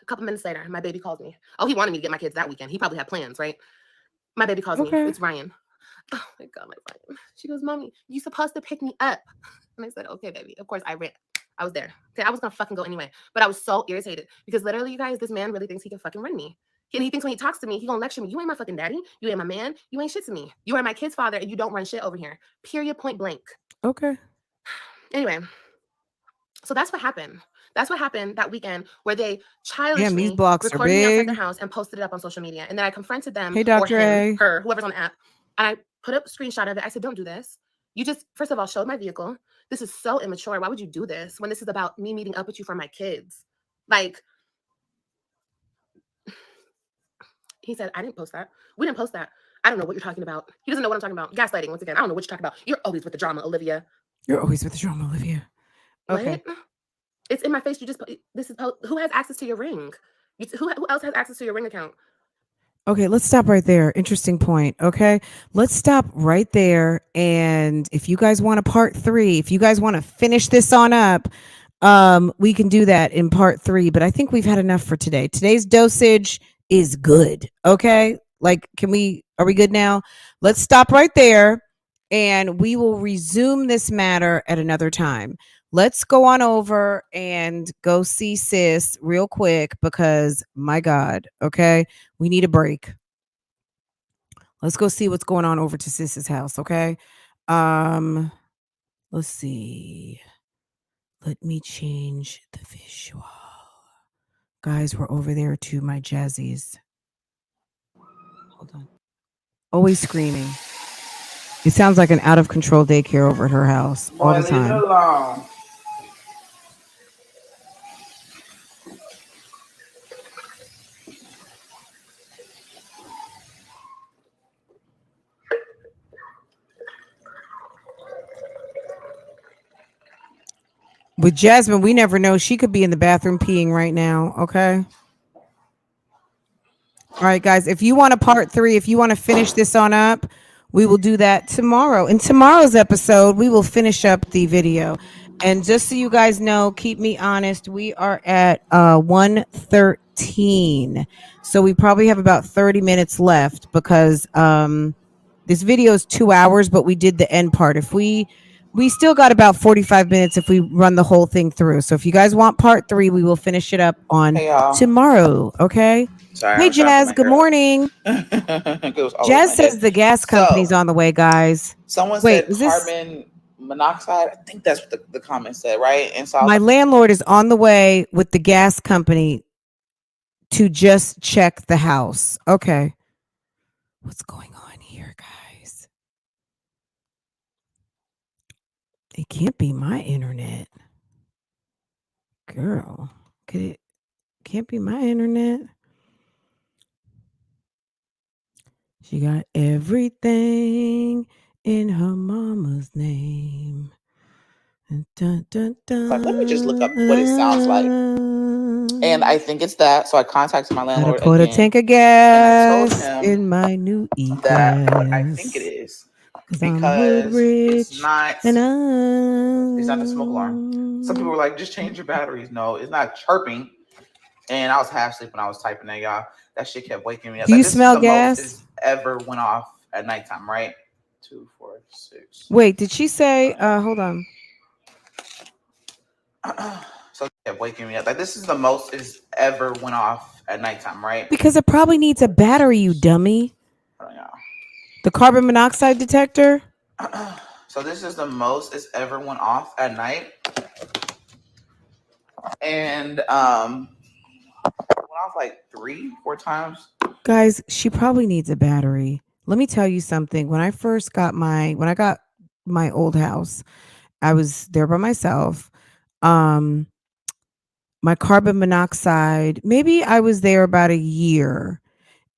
A couple minutes later, my baby calls me. Oh, he wanted me to get my kids that weekend. He probably had plans, right? My baby calls me. It's Ryan. Oh my God, my Ryan. She goes, Mommy, you supposed to pick me up. And I said, okay, baby. Of course, I ran. I was there. Okay, I was going to fucking go anyway. But I was so irritated because literally, you guys, this man really thinks he can fucking run me. And he thinks when he talks to me, he going to lecture me. You ain't my fucking daddy. You ain't my man. You ain't shit to me. You are my kid's father and you don't run shit over here. Period, point blank. Okay. Anyway, so that's what happened. That's what happened that weekend where they childishly these blocks recorded me outside their house and posted it up on social media. And then I confronted them, hey, Dr. or him, A. her, whoever's on the app. And I put up a screenshot of it. I said, don't do this. You just, first of all, showed my vehicle. This is so immature. Why would you do this when this is about me meeting up with you for my kids? Like, he said, I didn't post that. We didn't post that. I don't know what you're talking about. He doesn't know what I'm talking about. Gaslighting, once again. I don't know what you're talking about. You're always with the drama, Olivia. You're always with the drama, Olivia. Okay. What? It's in my face. You just, this is, who has access to your ring? Who else has access to your ring account? Okay, let's stop right there. Interesting point. Okay, let's stop right there. And if you guys want a part 3, if you guys want to finish this on up, we can do that in part 3. But I think we've had enough for today. Today's dosage is good. Okay, like, are we good now? Let's stop right there and we will resume this matter at another time. Let's go on over and go see sis real quick because my God, okay, we need a break. Let's go see what's going on over to sis's house, okay? Let's see. Let me change the visual. Guys, we're over there to my jazzies. Hold on. Always screaming. It sounds like an out of control daycare over at her house all the time. Leave it alone. With Jasmine, we never know. She could be in the bathroom peeing right now, okay? All right, guys. If you want a part 3, if you want to finish this on up, we will do that tomorrow. In tomorrow's episode, we will finish up the video. And just so you guys know, keep me honest, we are at 1:13. So we probably have about 30 minutes left because this video is 2 hours, but we did the end part. If we still got about 45 minutes if we run the whole thing through. So if you guys want part 3, we will finish it up on tomorrow. Okay. Sorry, Hey, Jazz. Good morning. Jazz says the gas company's on the way, guys. Someone Wait, said carbon monoxide. I think that's what the comment said, right? And so my landlord is on the way with the gas company to just check the house. Okay. What's going on here, guys? It can't be my internet. Girl, can't be my internet. She got everything in her mama's name. Dun, dun, dun, like, let me just look up what it sounds like. And I think it's that. So I contacted my landlord again. Put a tank of gas in my new E-Class. That what I think it is. Because it's not the smoke alarm. Some people were like, just change your batteries. No, it's not chirping. And I was half asleep when I was typing that, y'all. That shit kept waking me up. Do you smell gas? Most ever went off at nighttime, right? 2, 4, 6. Wait, did she say? Hold on. So it kept waking me up. Like, this is the most it's ever went off at nighttime, right? Because it probably needs a battery, you dummy. The carbon monoxide detector. So this is the most it's ever went off at night. And went off like 3, 4 times. Guys, she probably needs a battery. Let me tell you something. When I got my old house, I was there by myself. My carbon monoxide, maybe I was there about a year.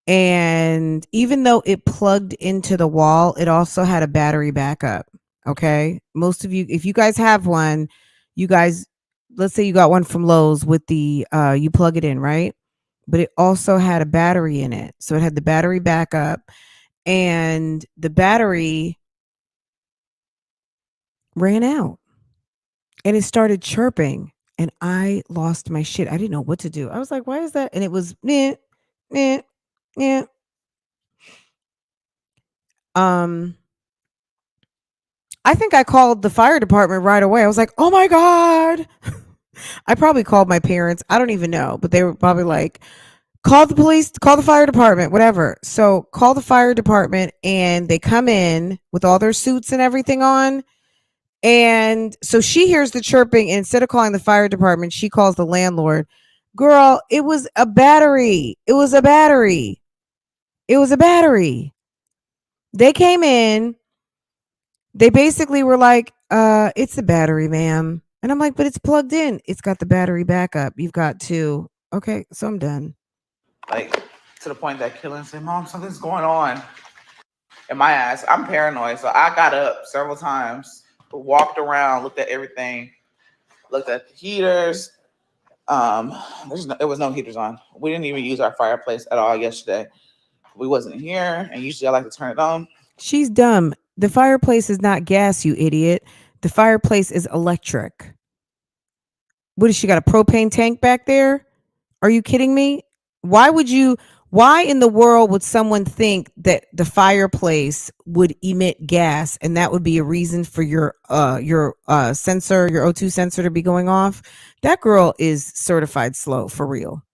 And even though it plugged into the wall, it also had a battery backup. Okay. Most of you, if you guys have one, you guys, let's say you got one from Lowe's with the, you plug it in, right? But it also had a battery in it. So it had the battery backup, and the battery ran out and it started chirping, and I lost my shit. I didn't know what to do. I was like, why is that? And it was, yeah. I think I called the fire department right away. I was like, oh my God. I probably called my parents. I don't even know, but they were probably like, call the police, call the fire department, whatever. So call the fire department, and they come in with all their suits and everything on. And so she hears the chirping, and instead of calling the fire department, she calls the landlord. Girl, it was a battery. It was a battery. It was a battery. They came in. They basically were like, it's a battery, ma'am. And I'm like, but it's plugged in. It's got the battery backup. You've got to. Okay, so I'm done. Like, to the point that Killen said, Mom, something's going on in my ass. I'm paranoid. So I got up several times, walked around, looked at everything, looked at the heaters. There was no heaters on. We didn't even use our fireplace at all yesterday. We wasn't here, and usually I like to turn it on. She's dumb. The fireplace is not gas, you idiot. The fireplace is electric. What is she got, a propane tank back there? Are you kidding me? Why in the world would someone think that the fireplace would emit gas, and that would be a reason for your sensor, your O2 sensor to be going off? That girl is certified slow, for real.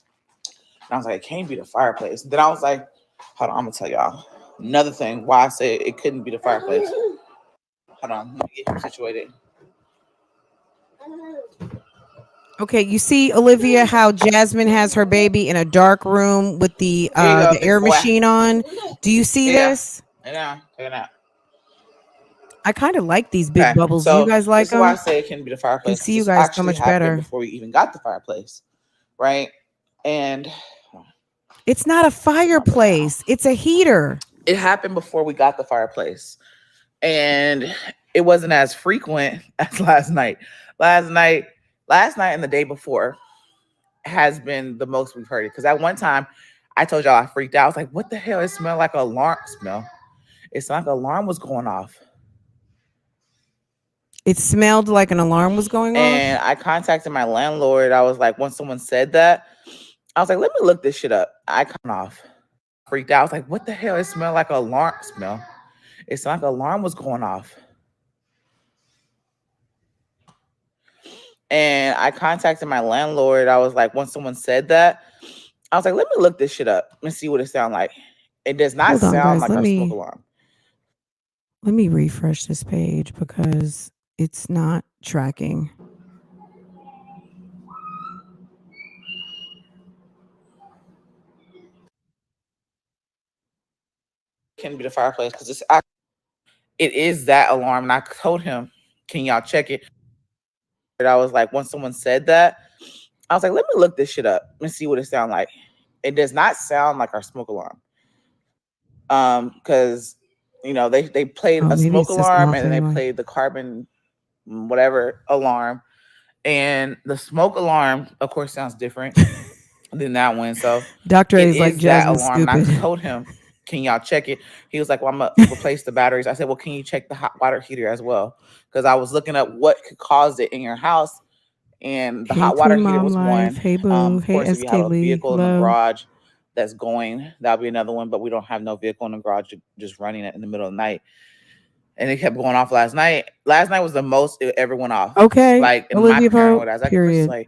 And I was like, it can't be the fireplace. Then I was like, hold on, I'm gonna tell y'all another thing why I say it couldn't be the fireplace. Hold on, let me get him situated. Okay, you see, Olivia, how Jasmine has her baby in a dark room with the air machine on. Do you see this? Yeah, take it out. I kind of like these big bubbles. So do you guys like them? This is why I say it can be the fireplace. I see you guys so much better before we even got the fireplace, right? And it's not a fireplace; it's a heater. It happened before we got the fireplace, and it wasn't as frequent as last night. Last night and the day before, has been the most we've heard it. Because at one time, I told y'all I freaked out. I was like, what the hell? It smelled like an alarm smell. It's like an alarm was going off. It smelled like an alarm was going off? And I contacted my landlord. I was like, when someone said that, I was like, let me look this shit up. I come off. Freaked out. I was like, what the hell? It smelled like an alarm smell. It's like an alarm was going off. And I contacted my landlord. I was like, when someone said that, I was like, let me look this shit up and see what it sounds like. It does not Hold on, sound guys. like a smoke alarm. Let me refresh this page because it's not tracking. Can be the fireplace because it is that alarm. And I told him, can y'all check it? And I was like, when someone said that, I was like, let me look this shit up and see what it sounds like. It does not sound like our smoke alarm. Because you know, they played a smoke alarm and then they played the carbon whatever alarm. And the smoke alarm, of course, sounds different than that one. So Dr. A is like Jasmine that alarm. stupid. And I told him, can y'all check it? He was like, well, I'm going to replace the batteries. I said, well, can you check the hot water heater as well? Because I was looking up what could cause it in your house. And the hot water heater was one. Hey, boo. Of Hey, course, if you have a vehicle in the Hello. garage that's going, that'll be another one. But we don't have no vehicle in the garage, just running it in the middle of the night. And it kept going off last night. Last night was the most it ever went off. Okay. Like in Olivia my paranoid, I was like, period.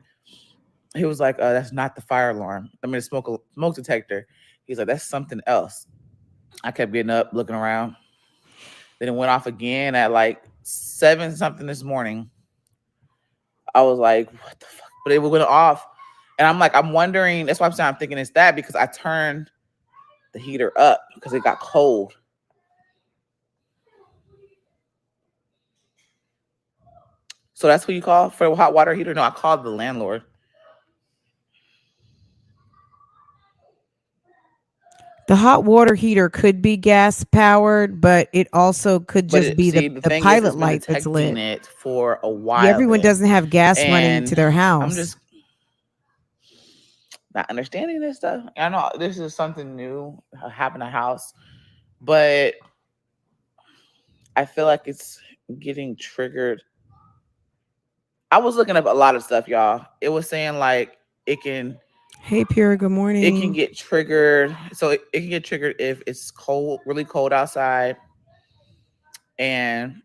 he was like, that's not the fire alarm. I mean, the smoke detector. He's like, that's something else. I kept getting up, looking around. Then it went off again at like 7 something this morning. I was like, what the fuck? But it went off. And I'm like, I'm wondering, that's why I'm saying I'm thinking it's that because I turned the heater up because it got cold. So that's who you call for a hot water heater? No, I called the landlord. The hot water heater could be gas powered, but it also could just be the pilot light that's lit. It for a while. Yeah, everyone doesn't have gas running to their house. I'm just not understanding this stuff. I know this is something new happened to house, but I feel like it's getting triggered. I was looking up a lot of stuff, y'all. It was saying like it can. Hey, Pierre, good morning. It can get triggered. So it can get triggered if it's cold, really cold outside, and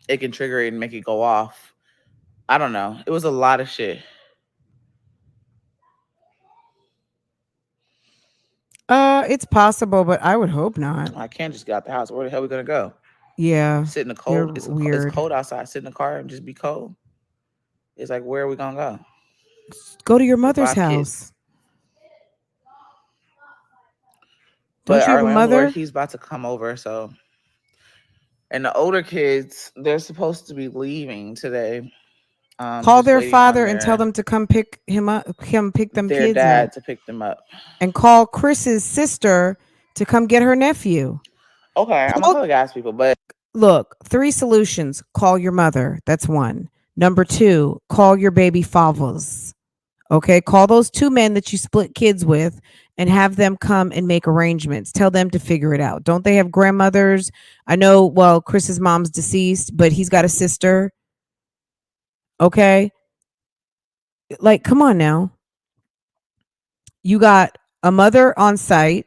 it can trigger it and make it go off. I don't know. It was a lot of shit. It's possible, but I would hope not. I can't just get out the house. Where the hell are we gonna go? Yeah. Sit in the cold. It's weird. It's cold outside. Sit in the car and just be cold. It's like, where are we gonna go? Go to your mother's house. Don't you have a mother? He's about to come over, so. And the older kids, they're supposed to be leaving today. Call their father and tell them to come pick him up. Come pick them kids up. Their dad to pick them up. And call Chris's sister to come get her nephew. Okay, I'm gonna ask people, but look, 3 solutions. Call your mother. That's 1. Number 2, call your baby fathers. Okay, call those 2 men that you split kids with and have them come and make arrangements. Tell them to figure it out. Don't they have grandmothers? I know, well, Chris's mom's deceased, but he's got a sister. Okay. Like, come on now. You got a mother on site.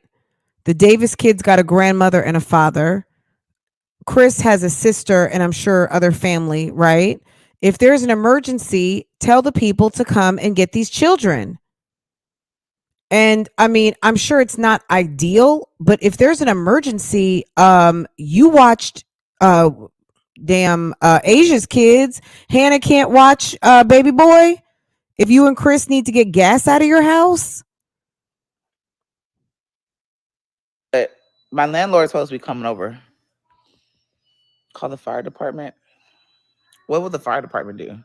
The Davis kids got a grandmother and a father. Chris has a sister and I'm sure other family, right? If there's an emergency, tell the people to come and get these children. And I mean, I'm sure it's not ideal, but if there's an emergency, you watched Asia's kids. Hannah can't watch Baby Boy. If you and Chris need to get gas out of your house. But my landlord's supposed to be coming over. Call the fire department. What will the fire department do?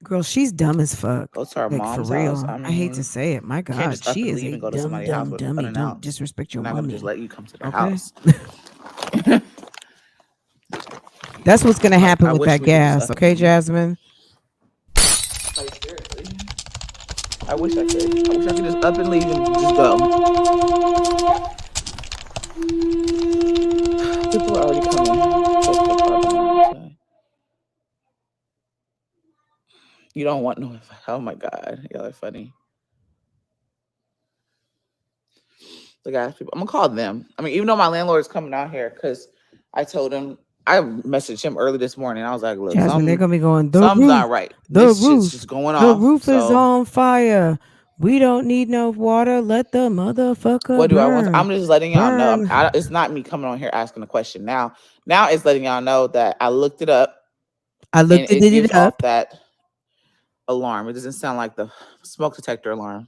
Girl, she's dumb as fuck. Go to our like, mom's for real. house. I mean, I hate to say it. My God, she is a go to somebody's house dummy. Don't disrespect your mommy. I'm not gonna just let you come to their house. That's what's gonna happen with that gas, okay, Jasmine? Like, seriously. I wish I could. I wish I could just up and leave and just go. People are already coming. You don't want no. Oh my God, y'all are funny. The guys, people. I'm gonna call them. I mean, even though my landlord is coming out here, because I told him, I messaged him early this morning. I was like, look, Jasmine, they're gonna be going. Something's not right. This shit's just going off. The roof is on fire. We don't need no water. Let the motherfucker What do burn. I want? I'm just letting y'all know. It's not me coming on here asking a question. Now it's letting y'all know that I looked it up. It gives off that alarm. It doesn't sound like the smoke detector alarm.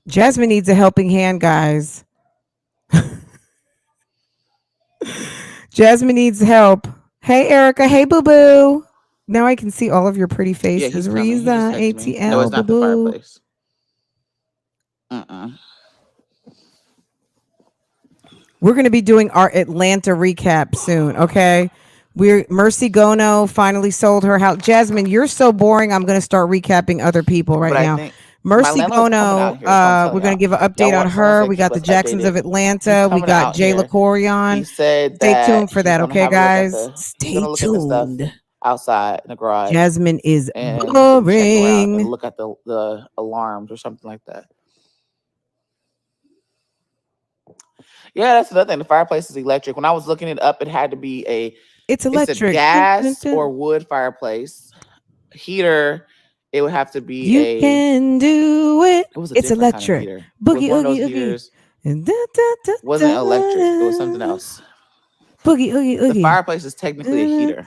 Jasmine needs a helping hand, guys. Jasmine needs help. Hey, Erica. Hey, boo boo. Now I can see all of your pretty faces. Yeah, he's coming. He just texted me. No, it's not the fireplace. We're going to be doing our Atlanta recap soon, okay? Mercy Gono finally sold her house. Jasmine, you're so boring. I'm going to start recapping other people now. Mercy Gono, we're going to give an update on her. We got the Jacksons of Atlanta. We got Jay LaCorion. He said stay tuned for that, okay, guys? Stay tuned. Outside in the garage. Jasmine is boring. And look at the alarms or something like that. Yeah, that's another thing. The fireplace is electric. When I was looking it up, it had to be it's electric. It's a gas or wood fireplace. Heater, it would have to be you can do it. It's electric. Kind of Boogie, oogie, oogie. Wasn't electric. It was something else. Boogie, oogie, oogie. The fireplace is technically a heater.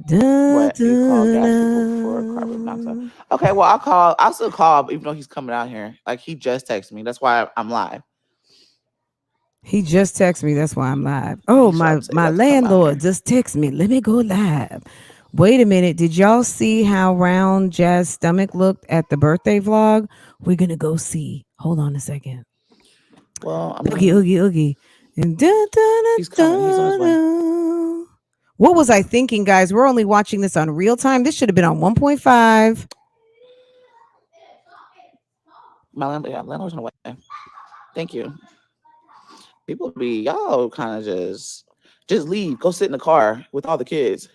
What? You call Jasmine for carbon monoxide. Okay, well, I'll still call even though he's coming out here. Like, he just texted me. That's why I'm live. He just texted me. That's why I'm live. Oh, my landlord just texted me. Let me go live. Wait a minute. Did y'all see how round Jazz's stomach looked at the birthday vlog? We're going to go see. Hold on a second. Well, oogie, oogie, oogie. And he's coming. He's on his way. What was I thinking, guys? We're only watching this on real time. This should have been on 1.5. My landlord's on the way. Thank you. People be y'all kind of just leave. Go sit in the car with all the kids.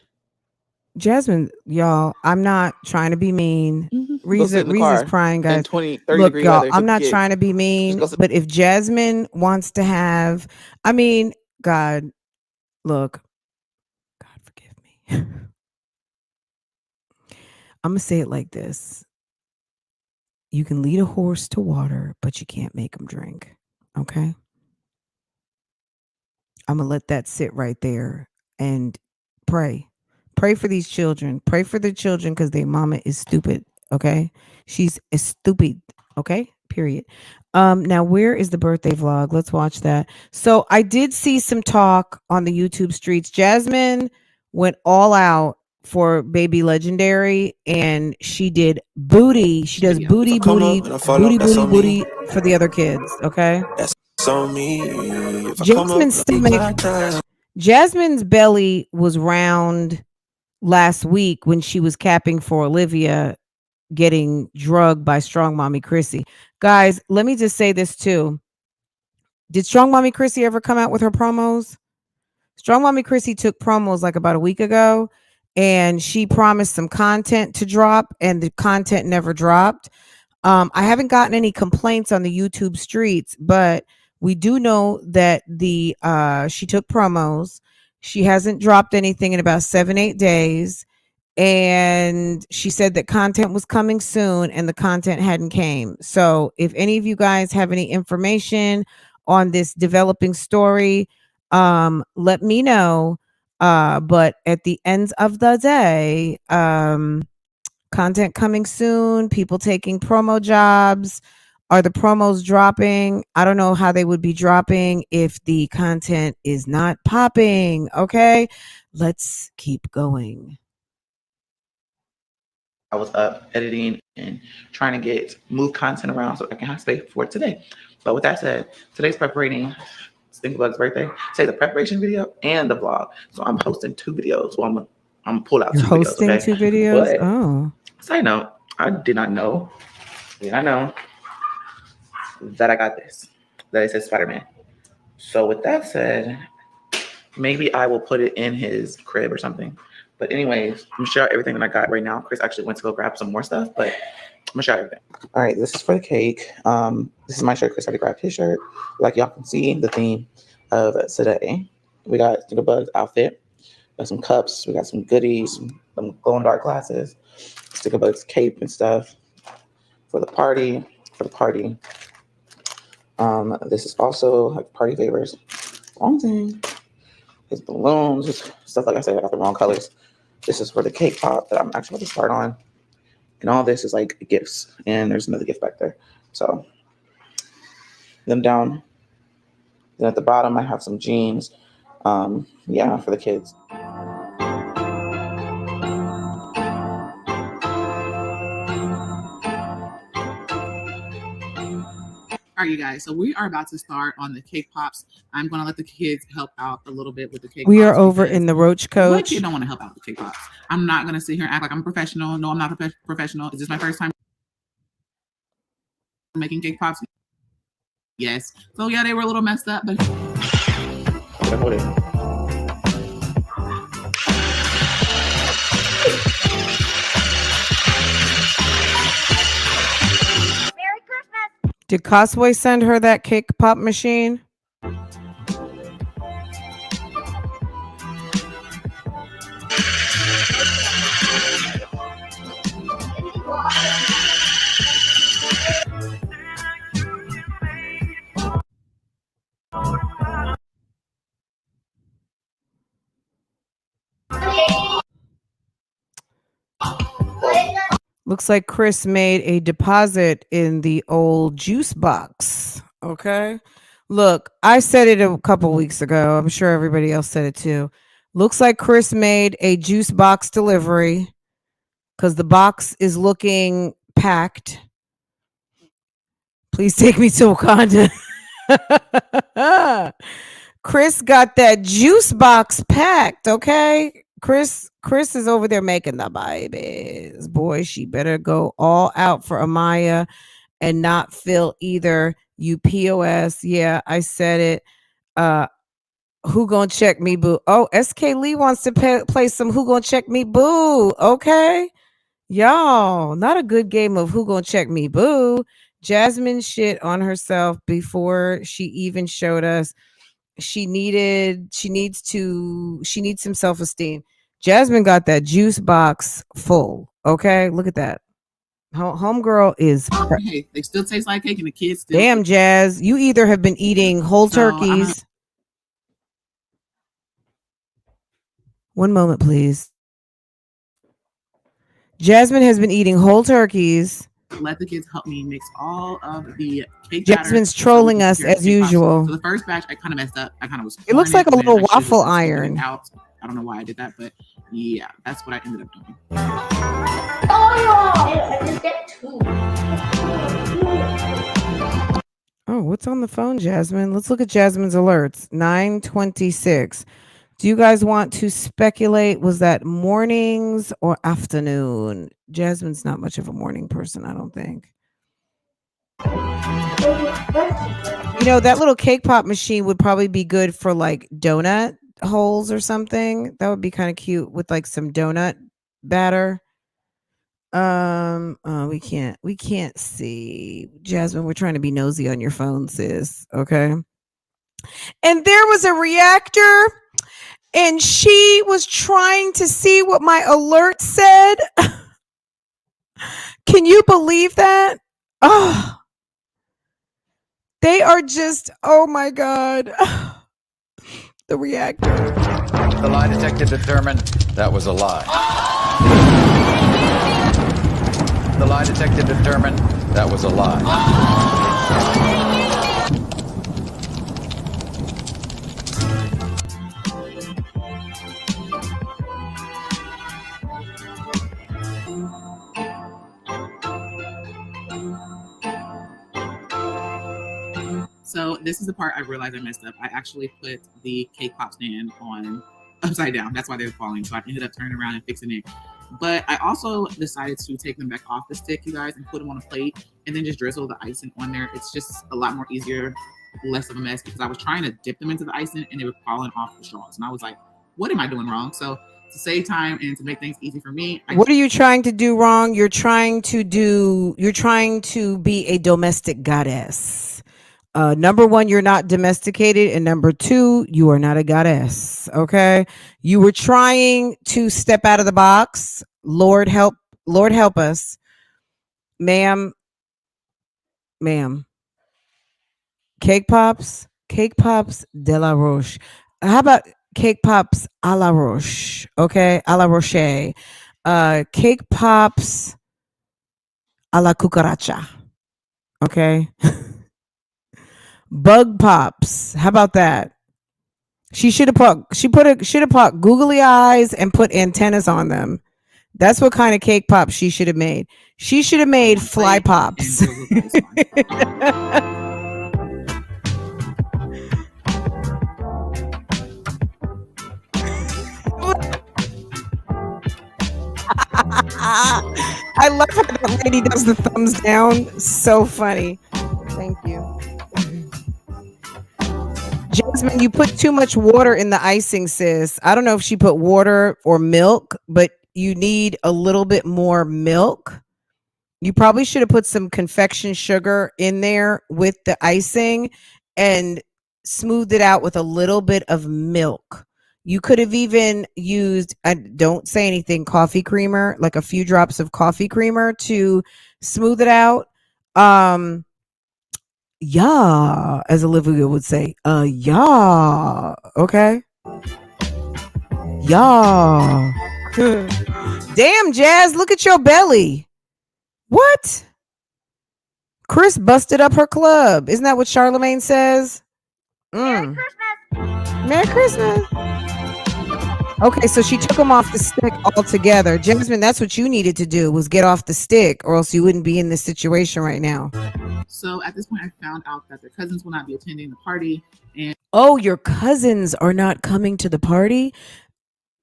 Jasmine, y'all, I'm not trying to be mean. Reeza's crying, guys. 30 Look, y'all, I'm not trying to be mean, but if Jasmine wants to have, I mean, God, look, God forgive me. I'm going to say it like this. You can lead a horse to water, but you can't make him drink. Okay? I'm going to let that sit right there and pray. Pray for these children. Pray for the children because their mama is stupid. Okay? She's stupid. Okay? Period. Now, where is the birthday vlog? Let's watch that. So I did see some talk on the YouTube streets. Jasmine went all out for Baby Legendary, and she did booty. She does booty for the other kids. Okay. Jasmine's belly was round last week when she was capping for Olivia getting drugged by Strong Mommy Chrissy. Guys, let me just say this too. Did Strong Mommy Chrissy ever come out with her promos? Strong Mommy Chrissy took promos like about a week ago, and she promised some content to drop, and the content never dropped. I haven't gotten any complaints on the YouTube streets, but we do know that she took promos. She hasn't dropped anything in about 7-8 days. And she said that content was coming soon and the content hadn't came. So if any of you guys have any information on this developing story, let me know. But at the end of the day, content coming soon, people taking promo jobs. Are the promos dropping? I don't know how they would be dropping if the content is not popping. Okay, let's keep going. I was up editing and trying to move content around so I can have space for it today. But with that said, today's preparing Stinkerbug's birthday. Say the preparation video and the vlog. So I'm posting 2 videos. Well, I'm gonna pull out You're 2 hosting videos. Okay? 2 videos? But Oh. side note, I did not know that I got this. That it says Spider-Man. So with that said, maybe I will put it in his crib or something. But anyways, I'm gonna share everything that I got right now. Chris actually went to go grab some more stuff, but I'm gonna share everything. All right, this is for the cake. This is my shirt. Chris already grabbed his shirt. Like y'all can see, the theme of today. We got Stinkerbug's outfit. We got some cups. We got some goodies. Some glow in dark glasses. Stinkerbug's cape and stuff for the party. This is also like party favors. Wrong thing. His balloons, just stuff like I said. I got the wrong colors. This is for the cake pop that I'm actually going to start on. And all this is like gifts. And there's another gift back there. So them down. Then at the bottom, I have some jeans. Yeah, for the kids. All right, you guys. So we are about to start on the cake pops. I'm going to let the kids help out a little bit with the cake We pops. are over in the Roach Coach. What kid don't want to help out with cake pops? I'm not going to sit here and act like I'm a professional. No, I'm not a professional. Is this my first time making cake pops? Yes. So yeah, they were a little messed up, but Did Cosway send her that cake pop machine? Looks like Chris made a deposit in the old juice box. Okay. Look, I said it a couple weeks ago. I'm sure everybody else said it too. Looks like Chris made a juice box delivery because the box is looking packed. Please take me to Wakanda. Chris got that juice box packed. Okay. Chris is over there making the babies. Boy, she better go all out for Amaya and not feel either UPOS. Yeah, I said it. Who gonna check me, boo? Oh, SK Lee wants to play some Who Gonna Check Me, Boo. Okay. Y'all, not a good game of Who Gonna Check Me, Boo. Jasmine shit on herself before she even showed us. She needs some self-esteem. Jasmine got that juice box full. Okay, look at that. Homegirl is hey, they still taste like cake and the kids still damn. Jazz, you either have been eating whole turkeys. One moment, please. Jasmine has been eating whole turkeys. Let the kids help me mix all of the cake. Jasmine's trolling us as usual. So the first batch I kind of messed up. I kind of was. It looks like a little waffle iron. I don't know why I did that, but yeah, that's what I ended up doing. I just get 2. Oh, what's on the phone, Jasmine? Let's look at Jasmine's alerts. 9:26. Do you guys want to speculate? Was that mornings or afternoon? Jasmine's not much of a morning person, I don't think. You know, that little cake pop machine would probably be good for like donut holes or something. That would be kind of cute with like some donut batter. We can't see. Jasmine, we're trying to be nosy on your phone, sis. Okay. And there was a reactor. And she was trying to see what my alert said. Can you believe that? Oh, they are just, oh my God. The reactor. The lie detector determined that was a lie. The lie detector determined that was a lie. So this is the part I realized I messed up. I actually put the cake pop stand on upside down. That's why they were falling. So I ended up turning around and fixing it. But I also decided to take them back off the stick, you guys, and put them on a plate and then just drizzle the icing on there. It's just a lot more easier, less of a mess, because I was trying to dip them into the icing and they were falling off the straws. And I was like, what am I doing wrong? So to save time and to make things easy for me, what are you trying to do wrong? You're trying to be a domestic goddess. Number one, you're not domesticated, and number two, you are not a goddess. Okay, you were trying to step out of the box. Lord help us, ma'am. Cake pops de la Roche. How about cake pops a la Roche? Okay, a la Roche. Cake pops a la cucaracha. Okay. Bug pops. How about that? She should have put googly eyes and put antennas on them. That's what kind of cake pops she should have made. She should have made fly pops. I love how that lady does the thumbs down. So funny. Thank you. Jasmine, you put too much water in the icing, sis. I don't know if she put water or milk, but you need a little bit more milk. You probably should have put some confection sugar in there with the icing and smoothed it out with a little bit of milk. You could have even used, don't say anything, coffee creamer, like a few drops of coffee creamer to smooth it out. Yeah, as Olivia would say, yeah, okay. Yeah. Damn, Jazz, look at your belly. What? Chris busted up her club. Isn't that what Charlemagne says? Merry Christmas. Merry Christmas. Okay, so she took him off the stick altogether. Jasmine, that's what you needed to do, was get off the stick, or else you wouldn't be in this situation right now. So at this point, I found out that their cousins will not be attending the party. And oh, your cousins are not coming to the party?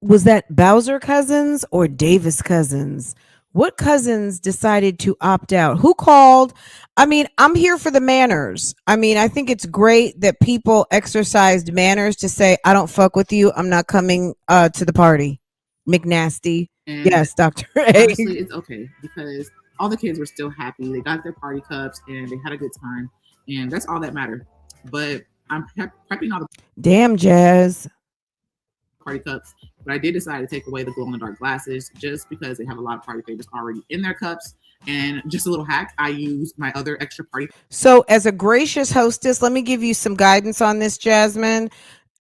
Was that Bowser cousins or Davis cousins? What cousins decided to opt out? Who called? I mean, I'm here for the manners. I mean, I think it's great that people exercised manners to say, I don't fuck with you. I'm not coming to the party. McNasty. And yes, Dr. A. Honestly, it's okay because all the kids were still happy. They got their party cups and they had a good time. And that's all that mattered. But I'm prepping all the damn, Jazz. Party cups. But I did decide to take away the glow-in-the-dark glasses just because they have a lot of party favors already in their cups. And just a little hack, I used my other extra party. So as a gracious hostess, let me give you some guidance on this, Jasmine.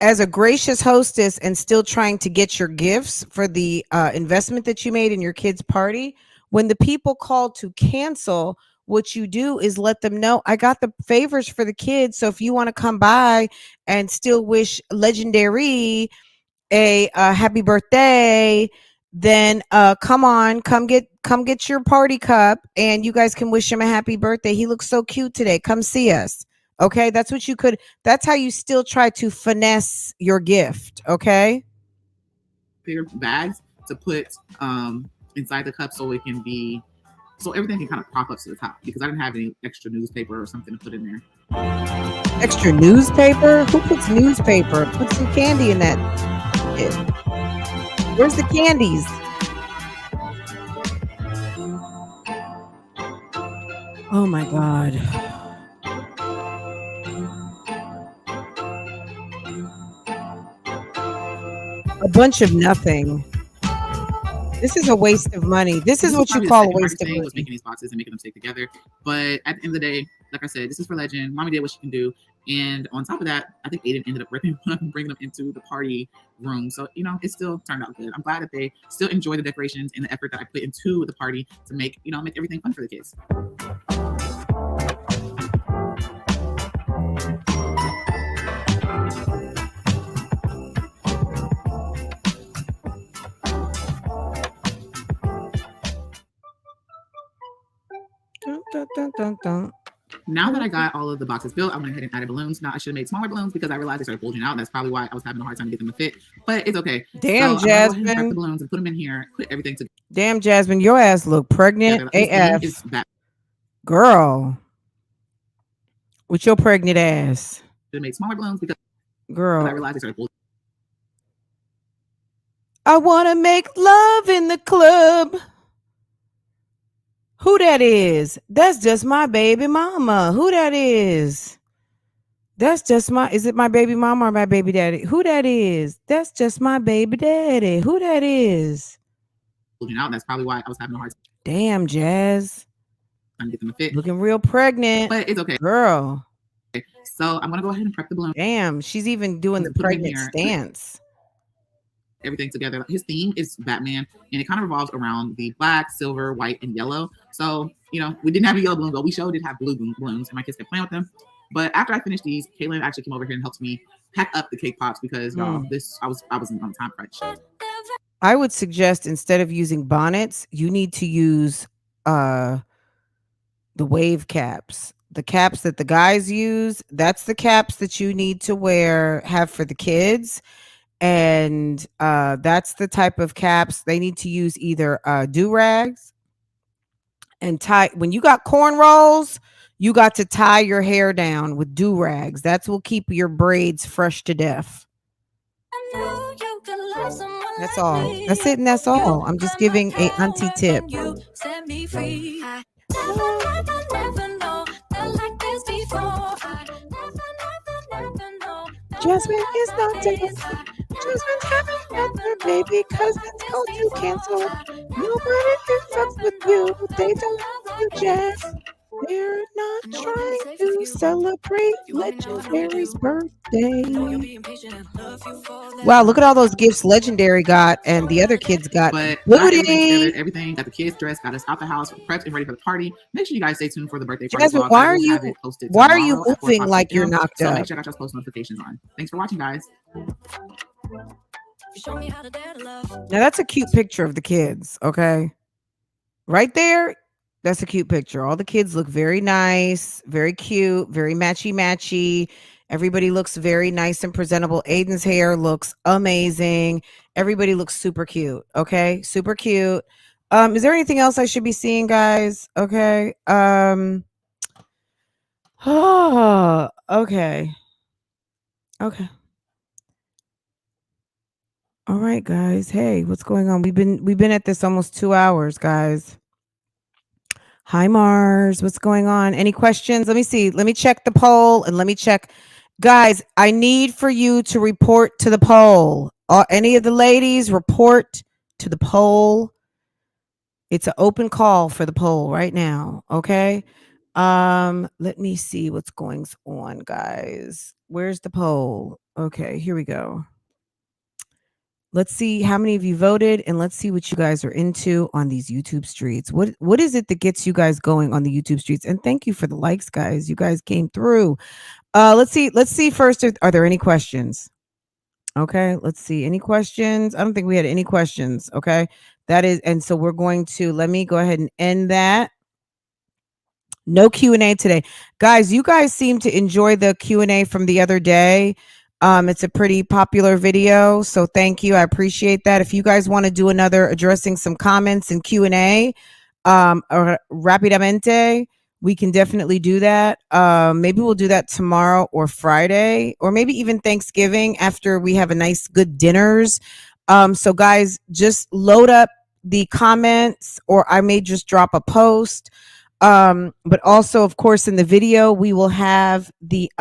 As a gracious hostess and still trying to get your gifts for the investment that you made in your kids' party, when the people call to cancel, what you do is let them know, I got the favors for the kids. So if you want to come by and still wish Legendary a happy birthday, then come get your party cup and you guys can wish him a happy birthday. He looks so cute today. Come see us. Okay, that's what you could, that's how you still try to finesse your gift. Okay, bigger bags to put inside the cup so it can be, so everything can kind of prop up to the top, because I didn't have any extra newspaper or something to put in there. Extra newspaper? Who puts newspaper? Put some candy in that. Where's the candies? Oh my God. A bunch of nothing. This is a waste of money. This is what you call a waste of money. Was making these boxes and making them stick together. But at the end of the day, like I said, this is for Legend. Mommy did what she can do. And on top of that, I think Aiden ended up ripping one and bringing them into the party room. So, you know, it still turned out good. I'm glad that they still enjoy the decorations and the effort that I put into the party to make, you know, make everything fun for the kids. Dun, dun, dun, dun, dun. now that I got all of the boxes built, I went ahead and added balloons. Now I should have made smaller balloons because I realized they started bulging out. That's probably why I was having a hard time to get them to fit, but it's okay. Damn, so I'm gonna go ahead and prep Jasmine. the balloons and put them in here, put everything together. Damn, Jasmine, your ass look pregnant AF. Girl. With your pregnant ass. Should have made smaller balloons because girl, I realized they started bulging. I want to make love in the club. Who that is? That's just my baby mama. Who that is? That's just my, is it my baby mama or my baby daddy? Who that is? That's just my baby daddy. Who that is? Out. That's probably why I was having a hard time. Damn, Jazz. I'm getting them to fit. Looking real pregnant. But it's okay. Girl. Okay. So I'm going to go ahead and prep the balloon. Damn, she's even doing the pregnant stance. Everything together. His theme is Batman, and it kind of revolves around the black, silver, white, and yellow. So, you know, we didn't have a yellow balloon, but we sure did have blue balloons, and my kids kept playing with them. But after I finished these, Kaylin actually came over here and helped me pack up the cake pops because y'all, I was on time crunch. I would suggest instead of using bonnets, you need to use the wave caps. The caps that the guys use, that's the caps that you need to have for the kids. And that's the type of caps they need to use, either do-rags and tie. When you got cornrows, you got to tie your hair down with do-rags. That's what will keep your braids fresh to death. That's all. That's it, and that's all. I'm just giving a auntie tip. Jasmine is not dead. Jasmine's having another baby. Cousins go to cancel. Nobody fucks with you. They don't love you, Jazz. They're not trying to celebrate Legendary's birthday. Wow, look at all those gifts Legendary got and the other kids got. But everything got the kids dressed, got us out the house, prepped and ready for the party. Make sure you guys stay tuned for the birthday party. Jasmine, why are you moving like you're knocked up? So make sure I got your post notifications on. Thanks for watching, guys. Now that's a cute picture of the kids, okay? Right there. That's a cute picture. All the kids look very nice, very cute, very matchy-matchy. Everybody looks very nice and presentable. Aiden's hair looks amazing. Everybody looks super cute. Okay, super cute. Is there anything else I should be seeing, guys? Okay. Oh, okay. Okay. All right, guys. Hey, what's going on? We've been at this almost 2 hours, guys. Hi, Mars. What's going on? Any questions? Let me see. Let me check the poll and let me check. Guys, I need for you to report to the poll. Any of the ladies, report to the poll. It's an open call for the poll right now. Okay. Let me see what's going on, guys. Where's the poll? Okay, here we go. Let's see how many of you voted, and let's see what you guys are into on these YouTube streets. What is it that gets you guys going on the YouTube streets? And thank you for the likes, guys. You guys came through. Let's see first. Are there any questions? Okay, let's see. Any questions? I don't think we had any questions. Okay, that is, and so we're going to, let me go ahead and end that. No Q&A today. Guys, you guys seem to enjoy the Q&A from the other day. It's a pretty popular video, so thank you. I appreciate that. If you guys want to do another addressing some comments and Q&A, or rapidamente, we can definitely do that. Maybe we'll do that tomorrow or Friday, or maybe even Thanksgiving after we have a nice good dinners. So guys, just load up the comments, or I may just drop a post. But also, of course, in the video, we will have the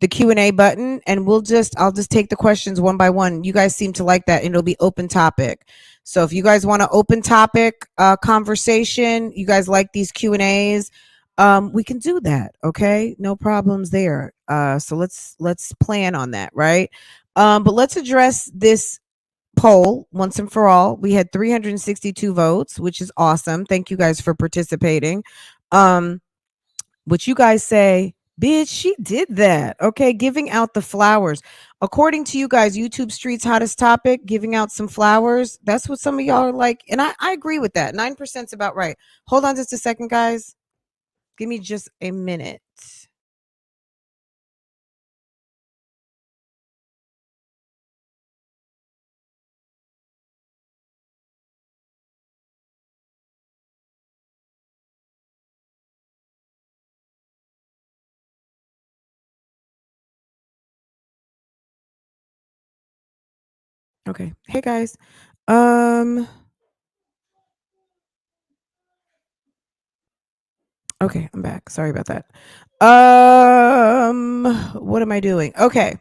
Q&A button, and I'll just take the questions one by one. You guys seem to like that, and it'll be open topic. So if you guys want an open topic conversation, you guys like these Q&As, we can do that. Okay, no problems there. So let's plan on that, right? But let's address this poll once and for all. We had 362 votes, which is awesome. Thank you guys for participating. What you guys say? Bitch, she did that. Okay, giving out the flowers. According to you guys, YouTube Street's hottest topic, giving out some flowers. That's what some of y'all are like. And I agree with that. 9% is about right. Hold on just a second, guys. Give me just a minute. Okay. Hey guys. Okay, I'm back. Sorry about that. What am I doing? Okay.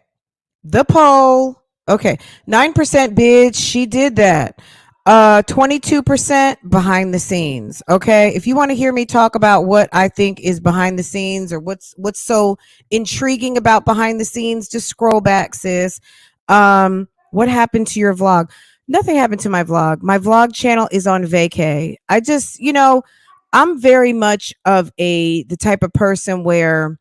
The poll. Okay. 9% bitch. She did that. 22% behind the scenes. Okay. If you want to hear me talk about what I think is behind the scenes or what's so intriguing about behind the scenes, just scroll back, sis. What happened to your vlog? Nothing happened to my vlog. My vlog channel is on vacay. I just, I'm very much of the type of person where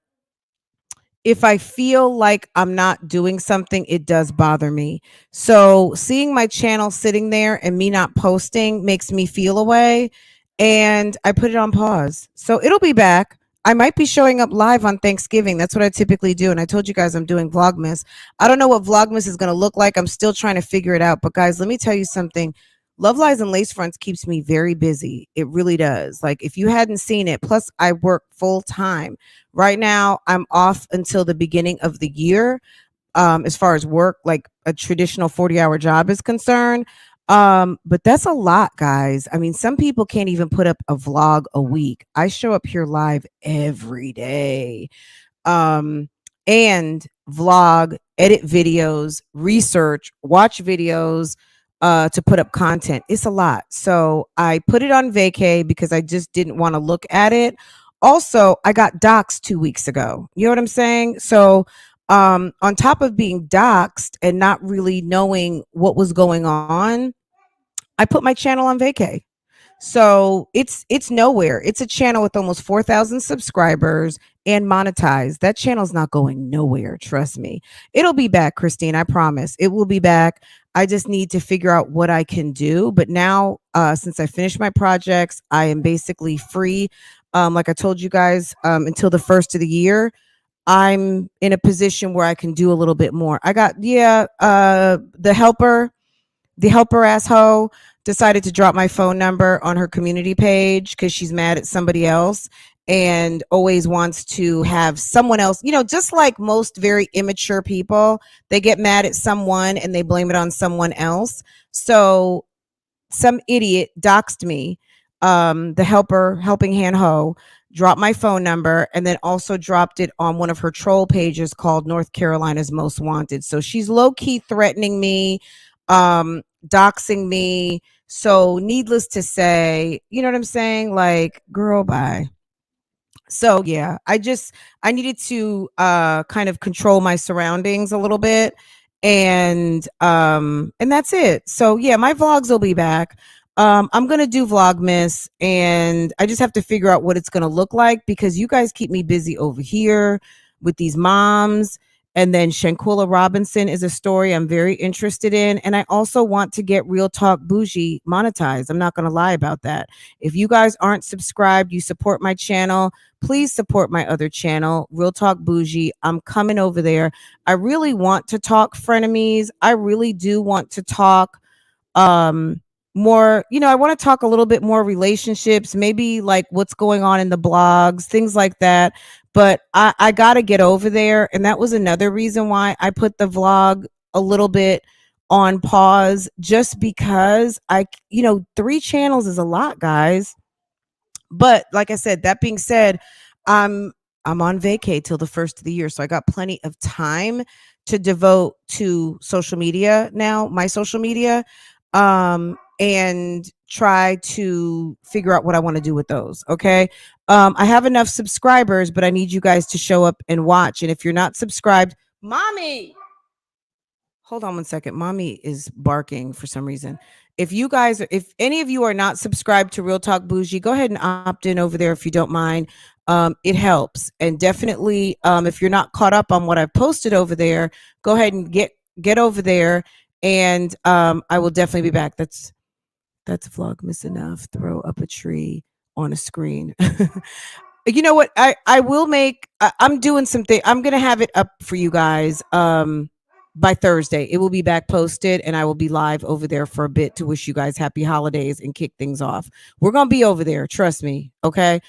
if I feel like I'm not doing something, it does bother me. So seeing my channel sitting there and me not posting makes me feel away. And I put it on pause. So it'll be back. I might be showing up live on Thanksgiving. That's what I typically do. And I told you guys I'm doing Vlogmas. I don't know what Vlogmas is going to look like. I'm still trying to figure it out. But guys, let me tell you something. Love Lies and Lacefronts keeps me very busy. It really does. Like if you hadn't seen it, plus I work full time. Right now, I'm off until the beginning of the year. As far as work, like a traditional 40-hour job is concerned. But that's a lot, guys. I mean, some people can't even put up a vlog a week. I show up here live every day. And vlog, edit videos, research, watch videos, to put up content. It's a lot. So I put it on vacay because I just didn't want to look at it. Also, I got doxxed 2 weeks ago. You know what I'm saying? So on top of being doxxed and not really knowing what was going on, I put my channel on vacay. So it's nowhere. It's a channel with almost 4,000 subscribers and monetized. That channel's not going nowhere. Trust me. It'll be back, Christine. I promise. It will be back. I just need to figure out what I can do. But now, since I finished my projects, I am basically free. Like I told you guys, until the first of the year, I'm in a position where I can do a little bit more. I got, the helper asshole decided to drop my phone number on her community page because she's mad at somebody else and always wants to have someone else, just like most very immature people, they get mad at someone and they blame it on someone else. So some idiot doxed me, the helping hand hoe, dropped my phone number and then also dropped it on one of her troll pages called North Carolina's Most Wanted. So she's low-key threatening me, doxing me. So needless to say, you know what I'm saying? Like, girl, bye. So yeah, I needed to kind of control my surroundings a little bit. And that's it. So yeah, my vlogs will be back. I'm gonna do Vlogmas and I just have to figure out what it's gonna look like because you guys keep me busy over here with these moms. And then Shanquilla Robinson is a story I'm very interested in. And I also want to get Real Talk Bougie monetized. I'm not going to lie about that. If you guys aren't subscribed, you support my channel, please support my other channel, Real Talk Bougie. I'm coming over there. I really want to talk frenemies. I really do want to talk more, I want to talk a little bit more relationships, maybe like what's going on in the blogs, things like that. But I got to get over there. And that was another reason why I put the vlog a little bit on pause, just because 3 channels is a lot, guys. But like I said, that being said, I'm on vacay till the first of the year. So I got plenty of time to devote to social media now, my social media, and try to figure out what I want to do with those. Okay. I have enough subscribers, but I need you guys to show up and watch. And if you're not subscribed, mommy, hold on one second. Mommy is barking for some reason. If any of you are not subscribed to Real Talk Bougie, go ahead and opt in over there if you don't mind. It helps. And definitely, if you're not caught up on what I've posted over there, go ahead and get over there. And I will definitely be back. That's Vlogmas enough. Throw up a tree on a screen. you know what? I will make. I'm doing something. I'm gonna have it up for you guys. By Thursday, it will be back posted, and I will be live over there for a bit to wish you guys happy holidays and kick things off. We're gonna be over there. Trust me. Okay.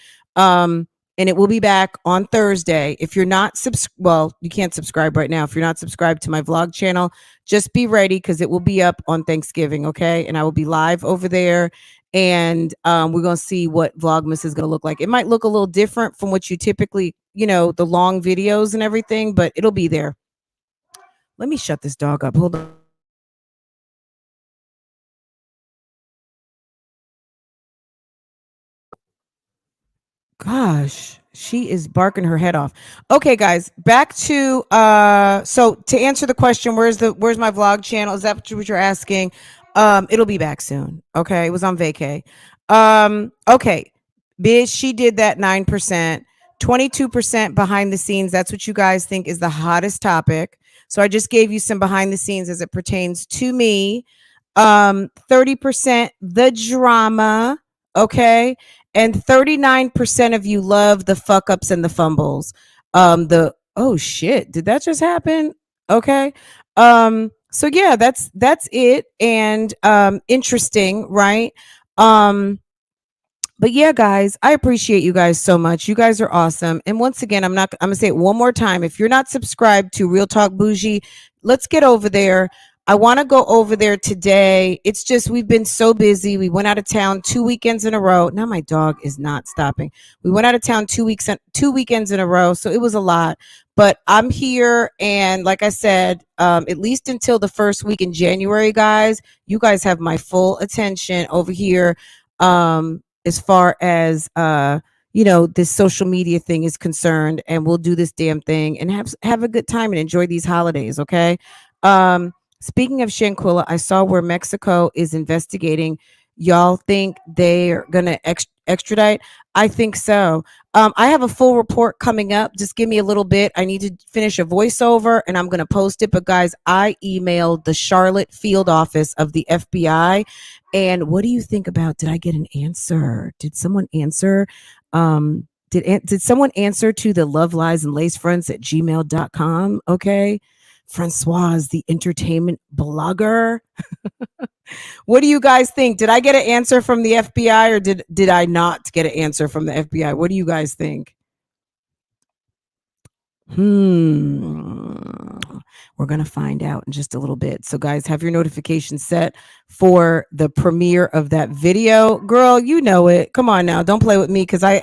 And it will be back on Thursday. If you're not well, you can't subscribe right now. If you're not subscribed to my vlog channel, just be ready because it will be up on Thanksgiving. Okay. And I will be live over there. And we're going to see what Vlogmas is going to look like. It might look a little different from what you typically, the long videos and everything, but it'll be there. Let me shut this dog up. Hold on. Gosh, she is barking her head off. Okay, guys, back to so to answer the question, where's my vlog channel? Is that what you're asking? It'll be back soon. Okay, it was on vacay. Okay, bitch, she did that 9%, 22% behind the scenes. That's what you guys think is the hottest topic. So I just gave you some behind the scenes as it pertains to me. 30% the drama. Okay. And 39% of you love the fuck ups and the fumbles. Oh shit, did that just happen? Okay. So yeah, that's it. And interesting, right? But yeah, guys, I appreciate you guys so much. You guys are awesome. And once again, I'm gonna say it one more time. If you're not subscribed to Real Talk Bougie, let's get over there. I want to go over there today. It's just we've been so busy. We went out of town 2 weekends in a row. Now my dog is not stopping. We went out of town 2 weekends in a row, so it was a lot. But I'm here, and like I said, at least until the first week in January, guys, you guys have my full attention over here. As far as this social media thing is concerned, and we'll do this damn thing and have a good time and enjoy these holidays. Okay. Speaking of Shanquilla, I saw where Mexico is investigating. Y'all think they're gonna extradite? I think so. I have a full report coming up. Just give me a little bit. I need to finish a voiceover and I'm gonna post it. But guys, I emailed the Charlotte field office of the FBI. And what do you think about? Did I get an answer? Did someone answer? Did someone answer to the love lies and lacefronts at gmail.com? Okay. Francoise, the entertainment blogger. What do you guys think? Did I get an answer from the FBI or did I not get an answer from the FBI? What do you guys think? We're going to find out in just a little bit. So guys, have your notifications set for the premiere of that video. Girl, you know it. Come on now. Don't play with me because I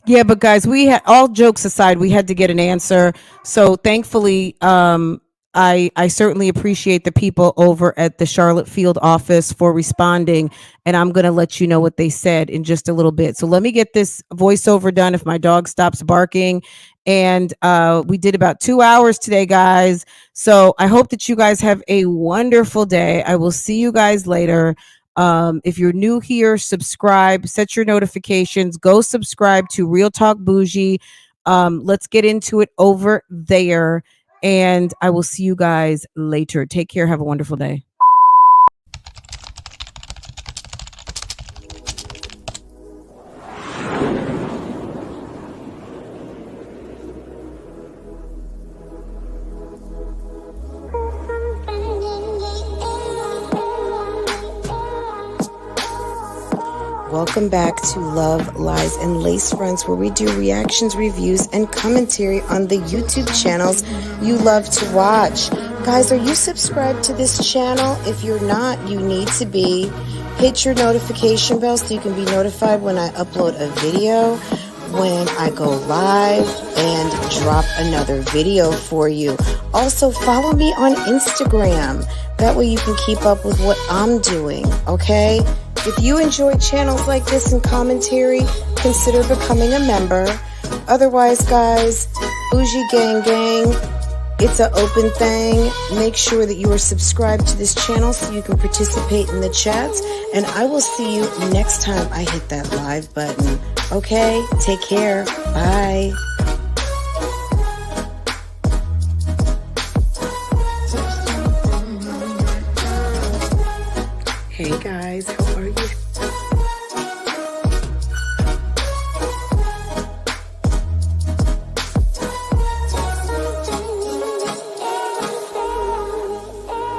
yeah, but guys, we had, all jokes aside, we had to get an answer. So thankfully, I certainly appreciate the people over at the Charlotte field office for responding, and I'm going to let you know what they said in just a little bit. So let me get this voiceover done if my dog stops barking. And we did about 2 hours today, guys. So I hope that you guys have a wonderful day. I will see you guys later. If you're new here, subscribe, set your notifications, go subscribe to Real Talk Bougie. Let's get into it over there. And I will see you guys later. Take care. Have a wonderful day. Welcome back to Love, Lies, and Lacefronts, where we do reactions, reviews, and commentary on the YouTube channels you love to watch. Guys, are you subscribed to this channel? If you're not, you need to be. Hit your notification bell so you can be notified when I upload a video, when I go live, and drop another video for you. Also, follow me on Instagram. That way you can keep up with what I'm doing, okay? If you enjoy channels like this and commentary, consider becoming a member. Otherwise, guys, BougieGang gang, it's an open thing. Make sure that you are subscribed to this channel so you can participate in the chats. And I will see you next time I hit that live button. Okay, take care. Bye. Hey guys, how are you?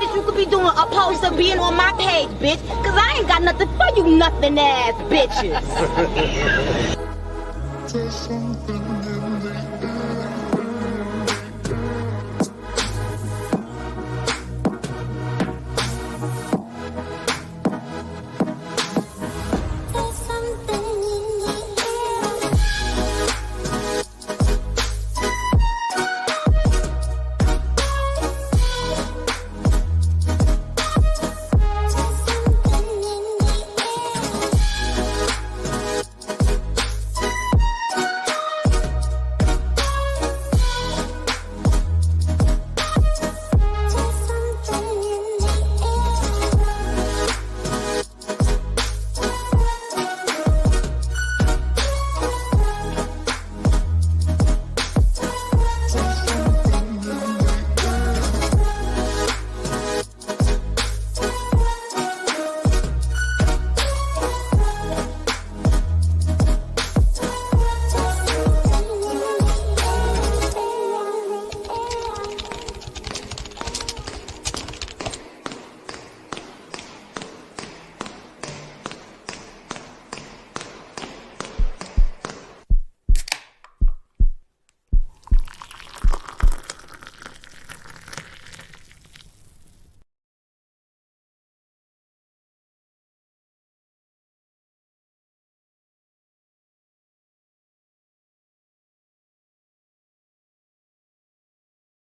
You could be doing opposed to being on my page, bitch. Cause I ain't got nothing for you nothing ass bitches. There's something in the air.